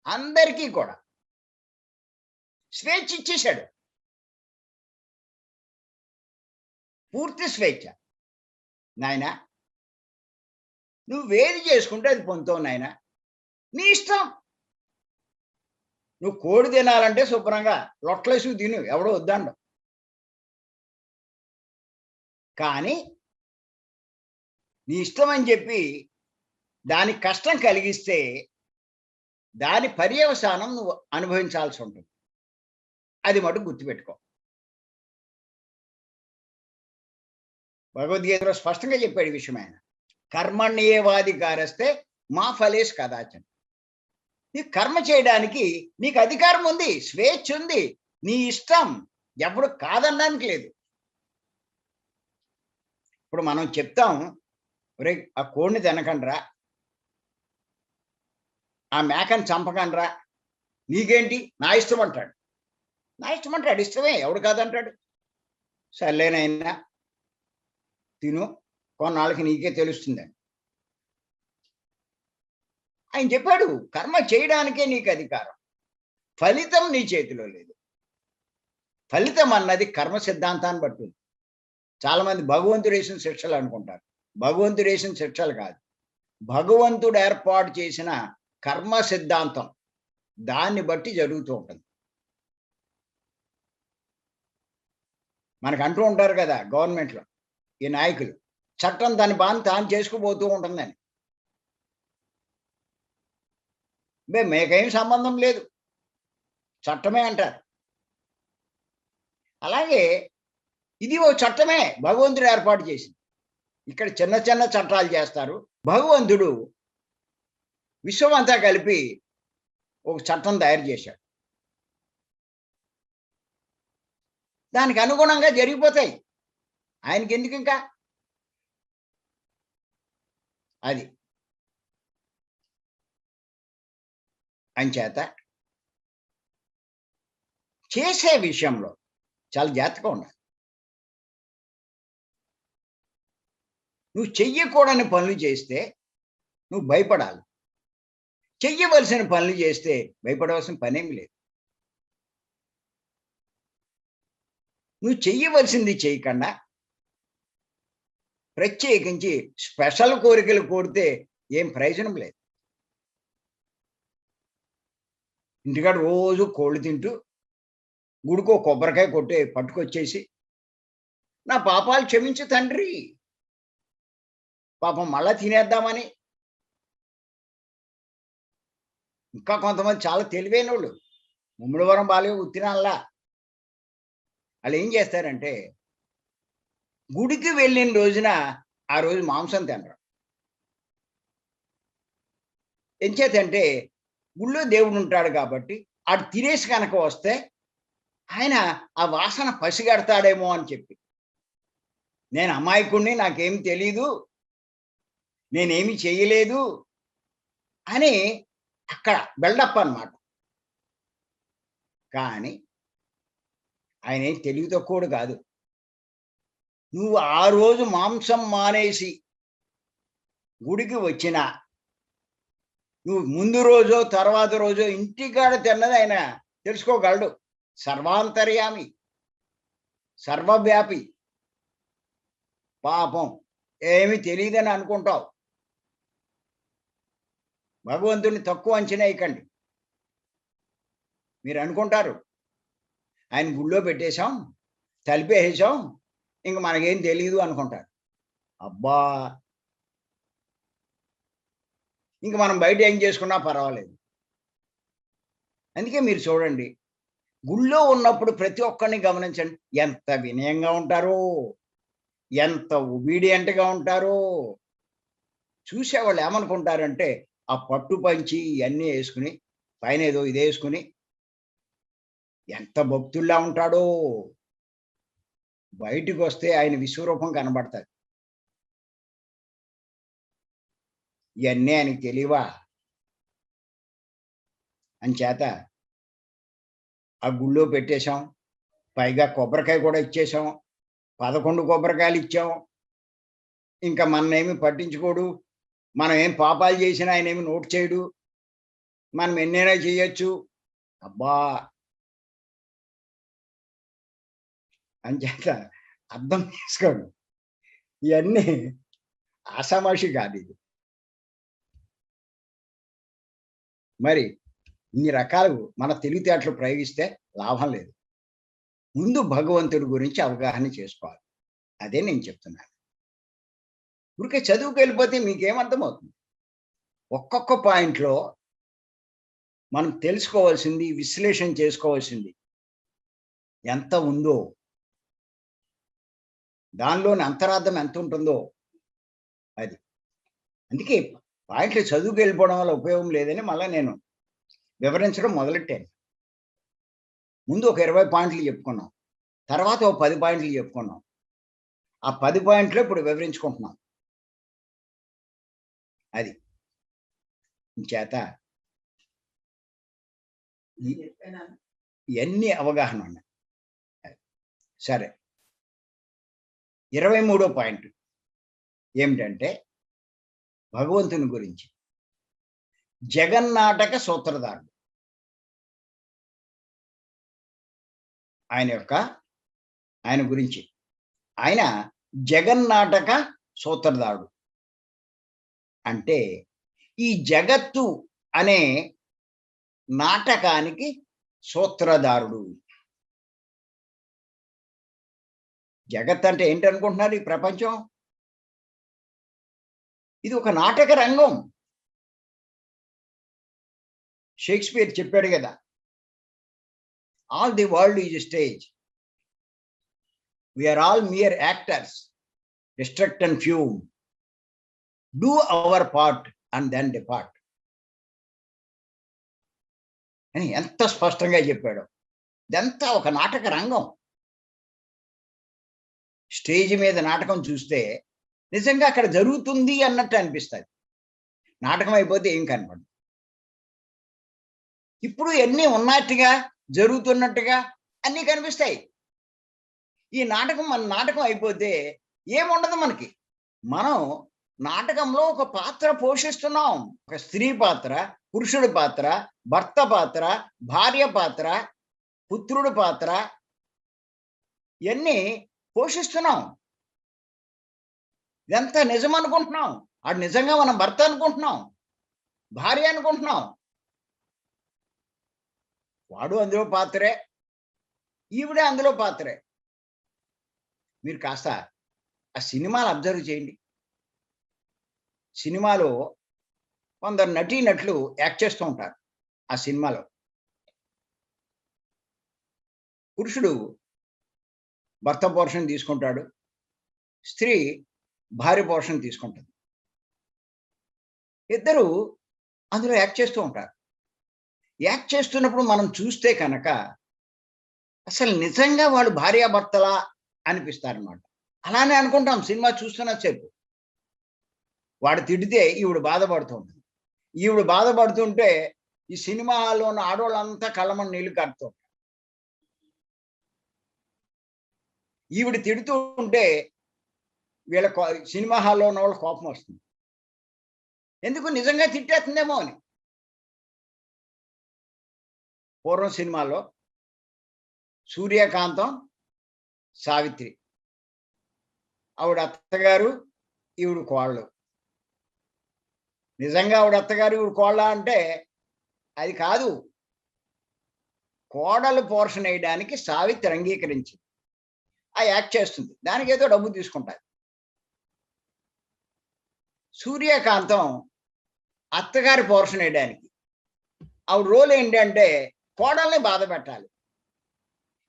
అందరికీ కూడా స్వేచ్ఛ ఇచ్చేశాడు, పూర్తి స్వేచ్ఛ. నాయన నువ్వేది చేసుకుంటే అది పొందుతావు నాయన, నీ ఇష్టం. నువ్వు కోడి తినాలంటే శుభ్రంగా లొట్లేసి తిను, ఎవడో వద్దండు. కానీ నీ ఇష్టం అని చెప్పి దానికి కష్టం కలిగిస్తే దాని పర్యవసానం నువ్వు అనుభవించాల్సి ఉంటుంది. అది మటుకు గుర్తుపెట్టుకో. భగవద్గీతలో స్పష్టంగా చెప్పాడు ఈ విషయం ఆయన. కర్మణ్యేవాధికారస్తే మా ఫలేష్ కదాచన. నీకు కర్మ చేయడానికి నీకు అధికారం ఉంది, స్వేచ్ఛ ఉంది, నీ ఇష్టం, ఎప్పుడు కాదనడానికి లేదు. ఇప్పుడు మనం చెప్తాం, ఒరే ఆ కోడిని తినకండ్రా, ఆ మేకని చంపకండ్రా, నీకేంటి, నా ఇష్టం అంటాడు. నా ఇష్టం అంటాడు, ఇష్టమే, ఎవడు కాదంటాడు. సర్లేనైనా తిను, కొన్నాళ్ళకి నీకే తెలుస్తుందని ఆయన చెప్పాడు. కర్మ చేయడానికే నీకు అధికారం, ఫలితం నీ చేతిలో లేదు. ఫలితం అన్నది కర్మ సిద్ధాంతాన్ని బట్టి. చాలా మంది భగవంతుడు వేసిన శిక్షలు అనుకుంటారు. భగవంతుడు వేసిన శిక్షలు కాదు, భగవంతుడు ఏర్పాటు చేసిన కర్మ సిద్ధాంతం, దాన్ని బట్టి జరుగుతూ ఉంటుంది. మనకు అంటూ ఉంటారు కదా గవర్నమెంట్లో ఈ నాయకులు, చట్టం దాని బాని తాను చేసుకుపోతూ ఉంటుందని. మీకేం సంబంధం లేదు, చట్టమే అంటారు. అలాగే ఇది ఓ చట్టమే, భగవంతుడు ఏర్పాటు చేసింది. ఇక్కడ చిన్న చిన్న చట్టాలు చేస్తారు. భగవంతుడు విశ్వం అంతా కలిపి ఒక చట్టం తయారు చేశాడు, దానికి అనుగుణంగా జరిగిపోతాయి. ఆయనకి ఎందుకు ఇంకా అది. అంచేత చేసే విషయంలో చాలా జాగ్రత్తగా ఉండాలి. నువ్వు చెయ్యకూడని పనులు చేస్తే నువ్వు భయపడాలి, చెయ్యవలసిన పనులు చేస్తే భయపడవలసిన పనేమి లేదు. నువ్వు చెయ్యవలసింది చేయకుండా ప్రత్యేకించి స్పెషల్ కోరికలు కోరితే ఏం ప్రయోజనం లేదు. ఇంటికాడ రోజు కోళ్ళు తింటూ గుడికో కొబ్బరికాయ కొట్టే పట్టుకొచ్చేసి, నా పాపాలు క్షమించు తండ్రి, పాపం మళ్ళా తినేద్దామని. ఇంకా కొంతమంది చాలా తెలివైన వాళ్ళు, ముమ్మడివరం బాలే ఉత్తినాల్లా, వాళ్ళు ఏం చేస్తారంటే గుడికి వెళ్ళిన రోజున ఆ రోజు మాంసం తినరు. ఎంచేతంటే గుళ్ళో దేవుడు ఉంటాడు కాబట్టి ఆడు తినేసి కనుక వస్తే ఆయన ఆ వాసన పసిగడతాడేమో అని చెప్పి, నేను అమాయకుణ్ణి, నాకేం తెలీదు, నేనేమి చేయలేదు అని అక్కడ బిల్డప్ అన్నమాట. కానీ ఆయన ఏం తెలివి తక్కువడు కాదు. నువ్వు ఆ రోజు మాంసం మానేసి గుడికి వచ్చినా, నువ్వు ముందు రోజో తర్వాత రోజో ఇంటికాడ తిన్నది ఆయన తెలుసుకోగలడు. సర్వాంతర్యామి, సర్వవ్యాపి. పాపం ఏమి తెలియదని అనుకుంటావు. భగవంతుడిని తక్కువ అంచనా వేయకండి. మీరు అనుకుంటారు ఆయన గుళ్ళో పెట్టేశాం, తలిపేసాం, ఇంక మనకేం తెలియదు అనుకుంటారు. అబ్బా, ఇంక మనం బయట ఏం చేసుకున్నా పర్వాలేదు. అందుకే మీరు చూడండి, గుళ్ళో ఉన్నప్పుడు ప్రతి ఒక్కరిని గమనించండి, ఎంత వినయంగా ఉంటారో, ఎంత ఒబీడియంట్గా ఉంటారో. చూసేవాళ్ళు ఏమనుకుంటారంటే ఆ పట్టు పంచి ఇవన్నీ వేసుకుని, పైన ఏదో ఇది వేసుకుని ఎంత భక్తుల్లా ఉంటాడో. బయటికి వస్తే ఆయన విశ్వరూపం కనబడతాడు. ఇవన్నీ ఆయనకి తెలియవా? అంచేత ఆ గుళ్ళో పెట్టేశాం, పైగా కొబ్బరికాయ కూడా ఇచ్చేసాం, 11 కొబ్బరికాయలు ఇచ్చాం. ఇంకా మననేమి పట్టించుకోడు, మనం ఏం పాపాలు చేసినా ఆయన ఏమి నోట్ చేయడు, మనం ఎన్నైనా చేయొచ్చు. అబ్బా, అంచేత అర్థం చేసుకోండి, ఇవన్నీ ఆషామాషి కాదు. ఇది మరి ఇన్ని రకాలు మన తెలివితేటలు ప్రయోగిస్తే లాభం లేదు. ముందు భగవంతుడి గురించి అవగాహన చేసుకోవాలి. అదే నేను చెప్తున్నాను. ఊరికే చదువుకు వెళ్ళిపోతే మీకేమర్థమవుతుంది? ఒక్కొక్క పాయింట్‌లో మనం తెలుసుకోవాల్సింది, విశ్లేషణ చేసుకోవాల్సింది ఎంత ఉందో, దానిలోని అంతరార్థం ఎంతుంటుందో అది. అందుకే పాయింట్లు చదువుకెళ్ళిపోవడం వల్ల ఉపయోగం లేదని మళ్ళా నేను వివరించడం మొదలెట్టాను. ముందు ఒక 20 పాయింట్లు చెప్పుకున్నాం. తర్వాత ఓ 10 పాయింట్లు చెప్పుకున్నాం. ఆ 10 పాయింట్లు ఇప్పుడు వివరించుకుంటున్నాం. అది. చేత ఇయన్నీ అవగాహన ఉన్నాయి. సరే. 23 పాయింట్ ఏమిటంటే భగవంతుని గురించి. జగన్నాటక సూత్రధారుడు. ఆయన గురించి. ఆయన జగన్నాటక సూత్రధారుడు. అంటే ఈ జగత్తు అనే నాటకానికి సూత్రధారుడు. జగత్ అంటే ఏంటనుకుంటున్నారు ఈ ప్రపంచం? ఇది ఒక నాటక రంగం. షేక్స్‌పియర్ చెప్పాడు గదా! All the world is a stage. We are all mere actors. Distract and fume. Do our part and then depart. అని ఎంత స్పష్టంగా చెప్పాడో. ఇదంతా ఒక నాటక రంగం. స్టేజ్ మీద నాటకం చూస్తే నిజంగా అక్కడ జరుగుతుంది అన్నట్టు అనిపిస్తది. నాటకం అయిపోతే ఏం కనపడదు. ఇప్పుడు అన్నీ ఉన్నట్టుగా, జరుగుతున్నట్టుగా అన్నీ కనిపిస్తాయి. ఈ నాటకం మన నాటకం అయిపోతే ఏముండదు మనకి. మనం నాటకంలో ఒక పాత్ర పోషిస్తున్నాం. ఒక స్త్రీ పాత్ర, పురుషుడి పాత్ర, భర్త పాత్ర, భార్య పాత్ర, పుత్రుడి పాత్ర ఇయన్నీ పోషిస్తున్నాం. ఇదంతా నిజం అనుకుంటున్నాం. ఆడు నిజంగా మనం భర్త అనుకుంటున్నాం. భార్య అనుకుంటున్నాం. వాడు అందులో పాత్రే. ఈవిడ అందులో పాత్రే. మీరు కాస్త ఆ సినిమాలు అబ్జర్వ్ చేయండి. సినిమాలో కొందరు నటీనటులు యాక్ట్ చేస్తూ ఉంటారు ఆ సినిమాలో. పురుషుడు భర్త పోర్షన్ తీసుకుంటాడు. స్త్రీ భార్య పోర్షన్ తీసుకుంటుంది. ఇద్దరు అందులో యాక్ట్ చేస్తూ ఉంటారు. యాక్ట్ చేస్తున్నప్పుడు మనం చూస్తే కనుక అసలు నిజంగా వాళ్ళు భార్యాభర్తలా అనిపిస్తారనమాట. అలానే అనుకుంటాం సినిమా చూస్తున్న సేపు. వాడు తిడితే ఈవిడ బాధపడుతూ ఉంటుంది. ఈవిడ బాధపడుతుంటే ఈ సినిమా హాల్‌లో ఉన్న ఆడోళ్ళంతా కళ్ళమ్మట నీళ్లు కారుతూ ఉంటారు. ఈవిడ తిడుతూ ఉంటే వీళ్ళ సినిమా హాల్‌లో ఉన్న వాళ్ళకి కోపం వస్తుంది. ఎందుకు నిజంగా తిట్టేస్తుందేమో అని. పూర్వం సినిమాలో సూర్యకాంతం, సావిత్రి. ఆవిడ అత్తగారు, ఈవిడ కోడలు. నిజంగా ఆవిడ అత్తగారు, ఈవిడ కోడలా అంటే అది కాదు. కోడలు పోర్షన్ వేయడానికి సావిత్రి అంగీకరించింది. ఆ యాక్ట్ చేస్తుంది. దానికేదో డబ్బు తీసుకుంటారు. సూర్యకాంతం అత్తగారి పోర్షన్ వేయడానికి. ఆవిడ రోల్ ఏంటంటే కోడల్ని బాధ పెట్టాలి.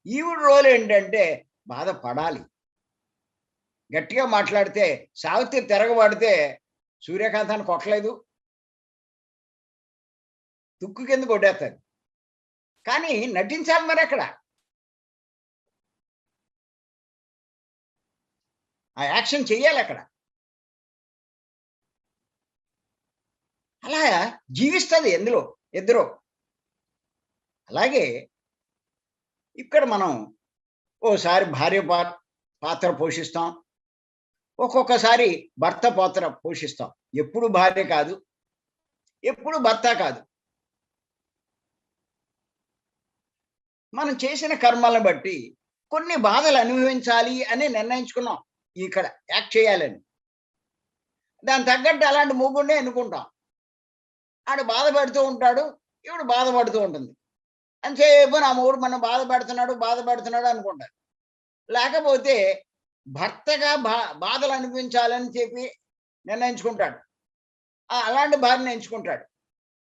ఈవిడ రోల్ ఏంటంటే బాధపడాలి. గట్టిగా మాట్లాడితే సావిత్రి తిరగబడితే సూర్యకాంతాన్ని కొట్టలేదు. తుక్కు కింద కొట్టేస్తారు. కానీ నటించాలి మరి అక్కడ. ఆ యాక్షన్ చెయ్యాలి అక్కడ. అలా జీవిస్తుంది ఎందులో ఇద్దరు. అలాగే ఇక్కడ మనం ఓసారి భార్య పాత్ర పోషిస్తాం. ఒక్కొక్కసారి భర్త పాత్ర పోషిస్తాం. ఎప్పుడు భార్య కాదు. ఎప్పుడు భర్త కాదు. మనం చేసిన కర్మలను బట్టి కొన్ని బాధలు అనుభవించాలి అని నిర్ణయించుకున్నాం. ఇక్కడ యాక్ట్ చేయాలని. దానికి తగ్గట్టు అలాంటి మొగుడినే ఎన్నుకుంటాం. ఆడు బాధపడుతూ ఉంటాడు. ఈవిడ బాధపడుతూ ఉంటుంది. అంతసేపు నా మొగుడు మనం బాధపడుతున్నాడు అనుకుంటారు. లేకపోతే భర్తగా బాధలు అనిపించాలని చెప్పి నిర్ణయించుకుంటాడు. అలాంటి భార్యను ఎంచుకుంటాడు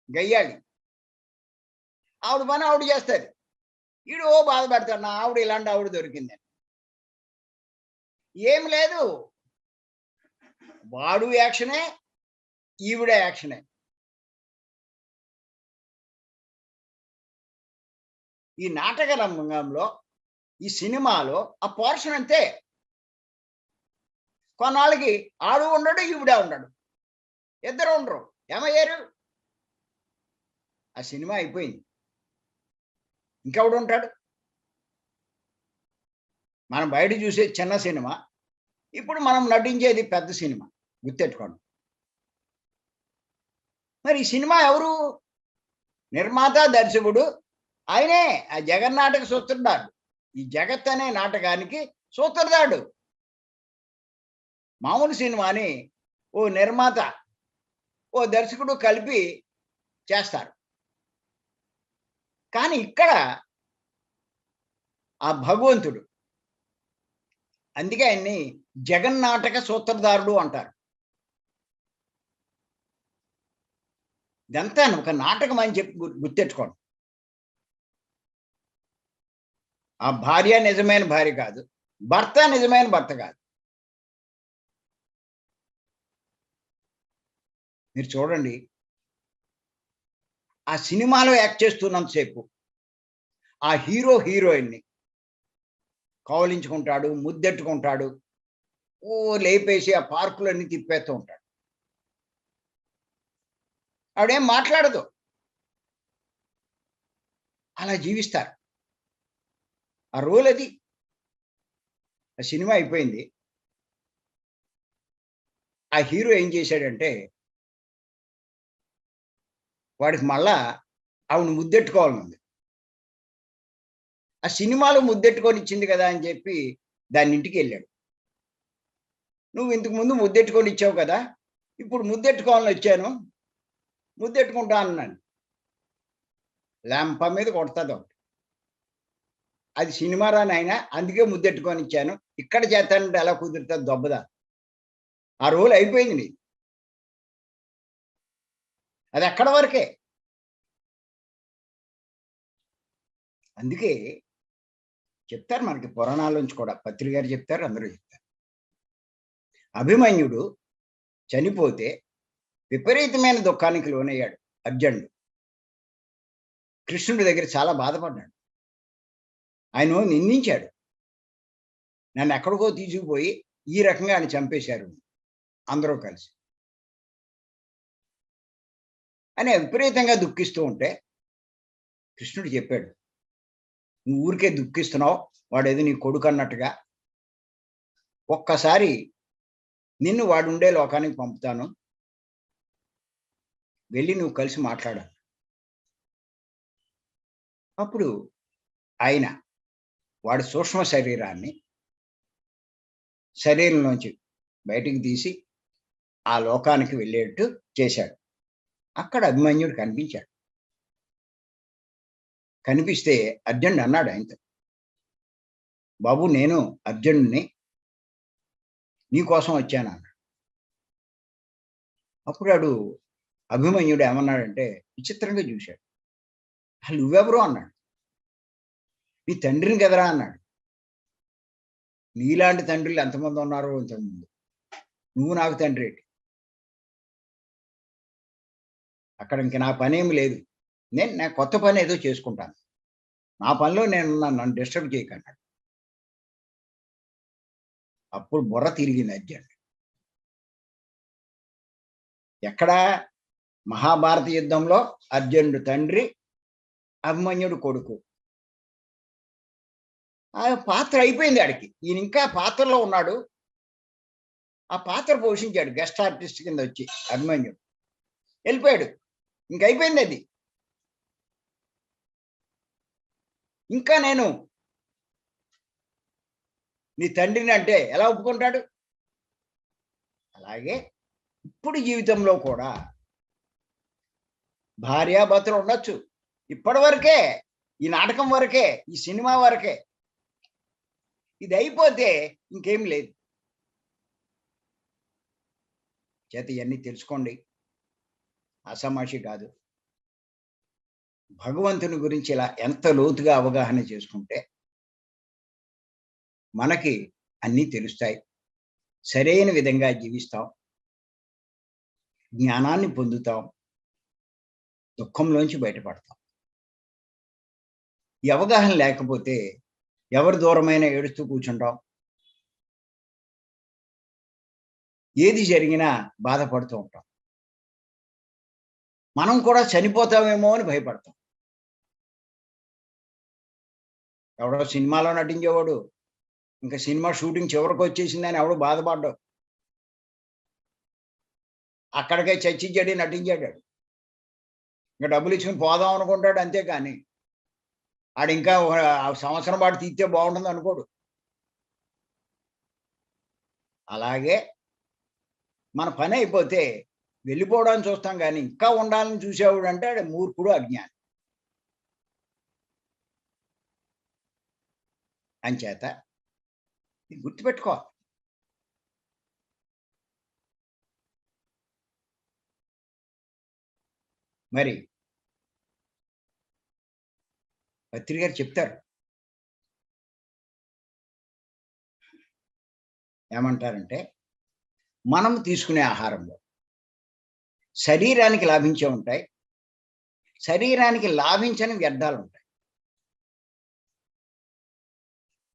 గయ్యాళి. ఆవిడ పని ఆవిడ చేస్తుంది. ఈడు బాధపడతాడు, నా ఆవిడ ఇలాంటి ఆవిడ దొరికిందని. ఏం లేదు, వాడు యాక్షనే, ఈవిడ యాక్షనే. ఈ నాటక రంగంలో, ఈ సినిమాలో ఆ పోర్షన్ అంతే. కొన్నాళ్ళకి ఆడు ఉండడు, ఈవిడ ఉండడు, ఇద్దరు ఉండరు. ఏమయ్యారు? ఆ సినిమా అయిపోయింది. ఇంకెవడు ఉంటాడు? మనం బయట చూసే చిన్న సినిమా, ఇప్పుడు మనం నటించేది పెద్ద సినిమా. గుర్తెట్టుకోండి. మరి ఈ సినిమా ఎవరు? నిర్మాత, దర్శకుడు ఆయనే. ఆ జగన్నాటక సూత్రధారుడు. ఈ జగత్ అనే నాటకానికి సూత్రధారుడు. మామూలు సినిమాని ఓ నిర్మాత, ఓ దర్శకుడు కలిపి చేస్తారు. కానీ ఇక్కడ ఆ భగవంతుడు, అందుకే ఆయన్ని జగన్నాటక సూత్రధారుడు అంటారు. ఇదంతా ఒక నాటకం అని చెప్పి గుర్తెట్టుకోండి. ఆ భార్య నిజమైన భార్య కాదు, భర్త నిజమైన భర్త కాదు. మీరు చూడండి, ఆ సినిమాలో యాక్ట్ చేస్తున్నంతసేపు ఆ హీరో హీరోయిన్ని కౌలించుకుంటాడు, ముద్దెట్టుకుంటాడు, లేపేసి ఆ పార్కులన్నీ తిప్పేస్తూ ఉంటాడు. ఆవిడేం మాట్లాడదు. అలా జీవిస్తారు. ఆ రోల్ అది. ఆ సినిమా అయిపోయింది. ఆ హీరో ఏం చేశాడంటే, వాడికి మళ్ళా ఆవిడ ముద్దెట్టుకోవాలనుంది. ఆ సినిమాలో ముద్దెట్టుకొని ఇచ్చింది కదా అని చెప్పి దాని ఇంటికి వెళ్ళాడు. నువ్వు ఇంతకు ముందు ముద్దెట్టుకొని ఇచ్చావు కదా, ఇప్పుడు ముద్దెట్టుకోవాలని వచ్చాను, ముద్దెట్టుకుంటా అన్నాను. ల్యాంప మీద కొడతాది ఒకటి. అది సినిమా రా నాయనా, అందుకే ముద్దెట్టుకొని ఇచ్చాను, ఇక్కడ చేస్తానంటే ఎలా కుదురుతుంది దొబ్బదా. ఆ రోల్ అయిపోయింది నీది. అది అక్కడ వరకే. అందుకే చెప్తారు మనకి పురాణాల్లోంచి కూడా, పత్రి గారు చెప్తారు, అందరూ చెప్తారు. అభిమన్యుడు చనిపోతే విపరీతమైన దుఃఖానికి లోనయ్యాడు అర్జునుడు. కృష్ణుడి దగ్గర చాలా బాధపడ్డాడు. ఆయన నిందించాడు, నన్ను ఎక్కడికో తీసుకుపోయి ఈ రకంగా ఆయన చంపేశారు అందరూ కలిసి అని విపరీతంగా దుఃఖిస్తూ ఉంటే కృష్ణుడు చెప్పాడు, నువ్వు ఊరికే దుఃఖిస్తున్నావు, వాడేది నీ కొడుకు అన్నట్టుగా, ఒక్కసారి నిన్ను వాడు ఉండే లోకానికి పంపుతాను, వెళ్ళి నువ్వు కలిసి మాట్లాడాలి. అప్పుడు ఆయన వాడి సూక్ష్మ శరీరంలోంచి బయటికి తీసి ఆ లోకానికి వెళ్ళేట్టు చేశాడు. అక్కడ అభిమన్యుడు కనిపించాడు. కనిపిస్తే అర్జునుడు అన్నాడు ఆయనతో, బాబు నేను అర్జునుడిని, నీకోసం వచ్చాను అన్నాడు. అప్పుడు వాడు అభిమన్యుడు ఏమన్నాడంటే విచిత్రంగా చూశాడు. అసలు నువ్వెవరు అన్నాడు. నీ తండ్రిని కదరా అన్నాడు. నీలాంటి తండ్రులు ఎంతమంది ఉన్నారో ఇంతకుముందు, నువ్వు నాకు తండ్రి ఏంటి? అక్కడ ఇంక నా పనేమి లేదు, నా కొత్త పని ఏదో చేసుకుంటాను, నా పనిలో నేనున్నాను, నన్ను డిస్టర్బ్ చేయకన్నాడు. అప్పుడు బుర్ర తిరిగింది అర్జునుడు. ఎక్కడ? మహాభారత యుద్ధంలో అర్జునుడు తండ్రి, అభిమన్యుడు కొడుకు. ఆ పాత్ర అయిపోయింది ఆడికి. ఈయన ఇంకా పాత్రలో ఉన్నాడు. ఆ పాత్ర పోషించాడు గెస్ట్ ఆర్టిస్ట్ కింద వచ్చి అభిమన్యుడు. వెళ్ళిపోయాడు, ఇంకైపోయింది అది. ఇంకా నేను నీ తండ్రిని అంటే ఎలా ఒప్పుకుంటాడు? అలాగే ఇప్పుడు జీవితంలో కూడా భార్యాభర్తలు ఉండొచ్చు. ఇప్పటి వరకే, ఈ నాటకం వరకే, ఈ సినిమా వరకే. ఇది అయిపోతే ఇంకేం లేదు. చేత ఇవన్నీ తెలుసుకోండి. అసమాషి కాదు. భగవంతుని గురించి ఇలా ఎంత లోతుగా అవగాహన చేసుకుంటే మనకి అన్నీ తెలుస్తాయి. సరైన విధంగా జీవిస్తాం. జ్ఞానాన్ని పొందుతాం. దుఃఖంలోంచి బయటపడతాం. ఈ అవగాహన లేకపోతే ఎవరి దూరమైనా ఏడుస్తూ కూర్చుంటాం. ఏది జరిగినా బాధపడుతూ ఉంటాం. మనం కూడా చనిపోతామేమో అని భయపడతాం. ఎవడో సినిమాలో నటించేవాడు ఇంకా సినిమా షూటింగ్ చివరికి వచ్చేసిందని ఎవడు బాధపడ్డావు. అక్కడికే చచ్చిచ్చాడు, నటించాడు. ఇంకా డబ్బులు ఇచ్చుకుని పోదాం అనుకుంటాడు, అంతేకాని ఆడు ఇంకా సంవత్సరం పాటు తీస్తే బాగుంటుంది అనుకోడు. అలాగే మన పని అయిపోతే వెళ్ళిపోవడానికి చూస్తాం, కానీ ఇంకా ఉండాలని చూసేవాడు అంటే ఆడు మూర్ఖుడు, అజ్ఞాని. అంచేత గుర్తుపెట్టుకోవాలి. మరి పత్రి గారు చెప్తారు, ఏమంటారంటే మనం తీసుకునే ఆహారంలో శరీరానికి లాభించే ఉంటాయి, శరీరానికి లాభించని వ్యర్థాలు ఉంటాయి.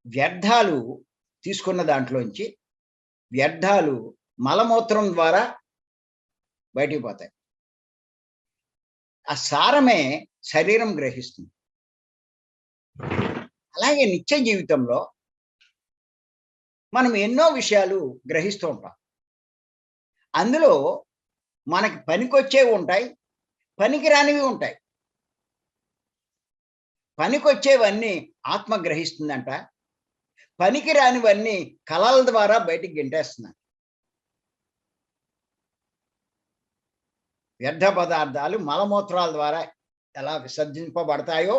వ్యర్థాలు తీసుకున్న దాంట్లోంచి వ్యర్థాలు మలమూత్రం ద్వారా బయటికి పోతాయి. ఆ సారమే శరీరం గ్రహిస్తుంది. అలాగే నిత్య జీవితంలో మనం ఎన్నో విషయాలు గ్రహిస్తూ ఉంటాం. అందులో మనకి పనికొచ్చేవి ఉంటాయి, పనికి రానివి ఉంటాయి. పనికొచ్చేవన్నీ ఆత్మ గ్రహిస్తుందంట, పనికి రానివన్నీ కళల ద్వారా బయటికి గెంటేస్తున్నాయి. వ్యర్థ పదార్థాలు మలమూత్రాల ద్వారా ఎలా విసర్జింపబడతాయో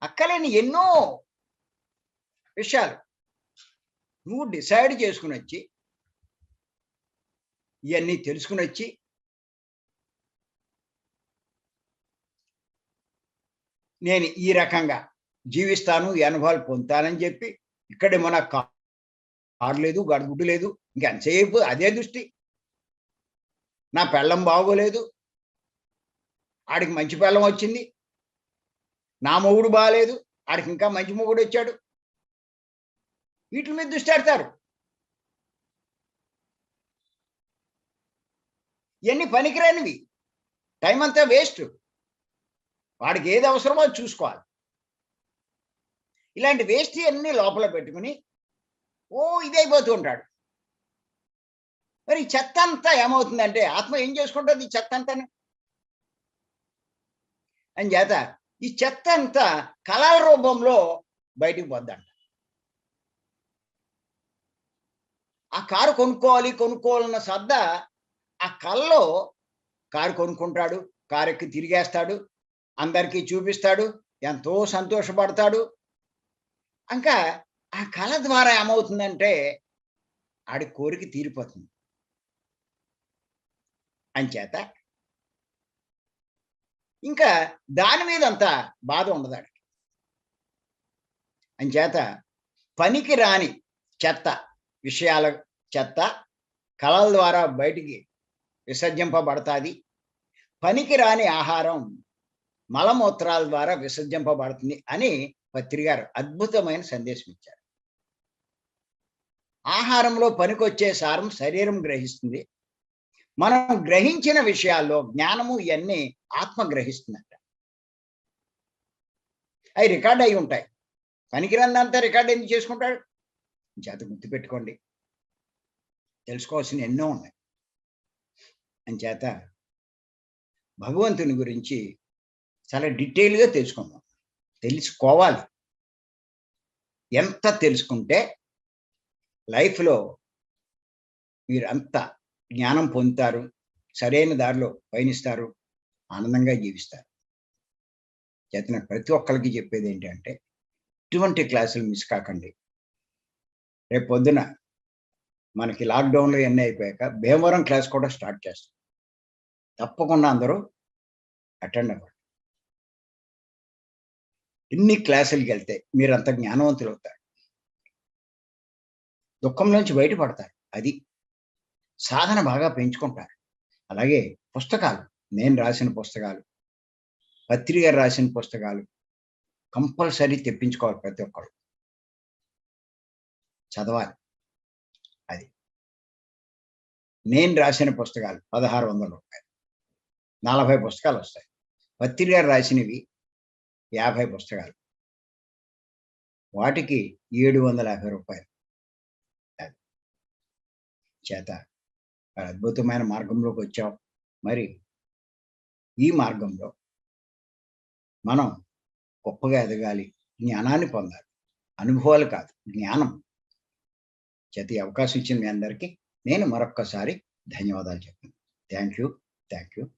అక్కలేని ఎన్నో విషయాలు నువ్వు డిసైడ్ చేసుకుని వచ్చి, ఇవన్నీ తెలుసుకుని వచ్చి నేను ఈ రకంగా జీవిస్తాను, ఈ అనుభవాలు పొందుతానని చెప్పి ఇక్కడేమో నాకు కారు లేదు, గడుగుడ్డు లేదు, ఇంకెంతసేపు అదే దృష్టి. నా పెళ్ళం బాగోలేదు, ఆడికి మంచి పెళ్ళం వచ్చింది. నా మొగుడు బాగాలేదు, ఆడికి ఇంకా మంచి మొగుడు వచ్చాడు. వీటి మీద దృష్టి పెడతారు. ఇవన్నీ పనికిరానివి, టైం అంతా వేస్ట్. వాడికి ఏది అవసరమో అది చూసుకోవాలి. ఇలాంటి వేస్ట్ అన్నీ లోపల పెట్టుకుని ఇదైపోతూ ఉంటాడు. మరి చెత్త అంతా ఏమవుతుందంటే ఆత్మ ఏం చేసుకుంటుంది ఈ చెత్త అంతా అని చేత ఈ చెత్త అంతా కళల రూపంలో బయటికి పోద్దంట. ఆ కారు కొనుక్కోవాలన్న సద్దా ఆ కళ్ళలో కారు కొనుక్కుంటాడు, కారు ఎక్కి తిరిగేస్తాడు, అందరికీ చూపిస్తాడు, ఎంతో సంతోషపడతాడు. ఇంకా ఆ కళ ద్వారా ఏమవుతుందంటే ఆడి కోరిక తీరిపోతుంది. అంచేత ఇంకా దాని మీద అంత బాధ ఉండదు ఆడికి. అంచేత పనికి రాని చెత్త విషయాల చెత్త కళల ద్వారా బయటికి విసర్జింపబడతాది. పనికి రాని ఆహారం మలమూత్రాల ద్వారా విసర్జింపబడుతుంది అని పత్రి గారు అద్భుతమైన సందేశం ఇచ్చారు. ఆహారంలో పనికొచ్చే సారం శరీరం గ్రహిస్తుంది. మనం గ్రహించిన విషయాల్లో జ్ఞానము ఇవన్నీ ఆత్మ గ్రహిస్తుందంట. అవి రికార్డ్ అయి ఉంటాయి. పనికిరందంతా రికార్డ్ ఎందుకు చేసుకుంటాడు? చేత గుర్తుపెట్టుకోండి, తెలుసుకోవాల్సిన ఎన్నో ఉన్నాయి. అంచేత భగవంతుని గురించి చాలా డీటెయిల్గా తెలుసుకోవాలి. ఎంత తెలుసుకుంటే లైఫ్లో మీరు అంత జ్ఞానం పొందుతారు, సరైన దారిలో పయనిస్తారు, ఆనందంగా జీవిస్తారు. చేతన ప్రతి ఒక్కరికి చెప్పేది ఏంటంటే ఇటువంటి క్లాసులు మిస్ కాకండి. రేపు పొద్దున మనకి లాక్డౌన్లో ఎన్ని అయిపోయాక భీమవరం క్లాస్ కూడా స్టార్ట్ చేస్తాం. తప్పకుండా అందరూ అటెండ్ అవ్వండి. ఎన్ని క్లాసులకెళ్తే మీరంత జ్ఞానవంతులవుతారు. దుఃఖంలోంచి బయటపడతారు. అది. సాధన బాగా పెంచుకుంటారు. అలాగే పుస్తకాలు, నేను రాసిన పుస్తకాలు, పత్రి గారు రాసిన పుస్తకాలు కంపల్సరీ తెప్పించుకోవాలి ప్రతి ఒక్కరు. చదవాలి. అది. నేను రాసిన పుస్తకాలు రూ. 1600 40 పుస్తకాలొస్తాయి. పత్రి గారు రాసినవి 50 పుస్తకాలు. వాటికి రూ. 750. అది. చేత అద్భుతమైన మార్గంలోకొచ్చాం. మరి ఈ మార్గంలో మనం గొప్పగా ఎదగాలి. జ్ఞానాన్ని పొందాలి. అనుభవాలు కాదు, జ్ఞానం. చేత ఈ అవకాశం ఇచ్చిన మీ అందరికీ నేను మరొక్కసారి ధన్యవాదాలు చెప్తున్నాను. Thank you. Thank you.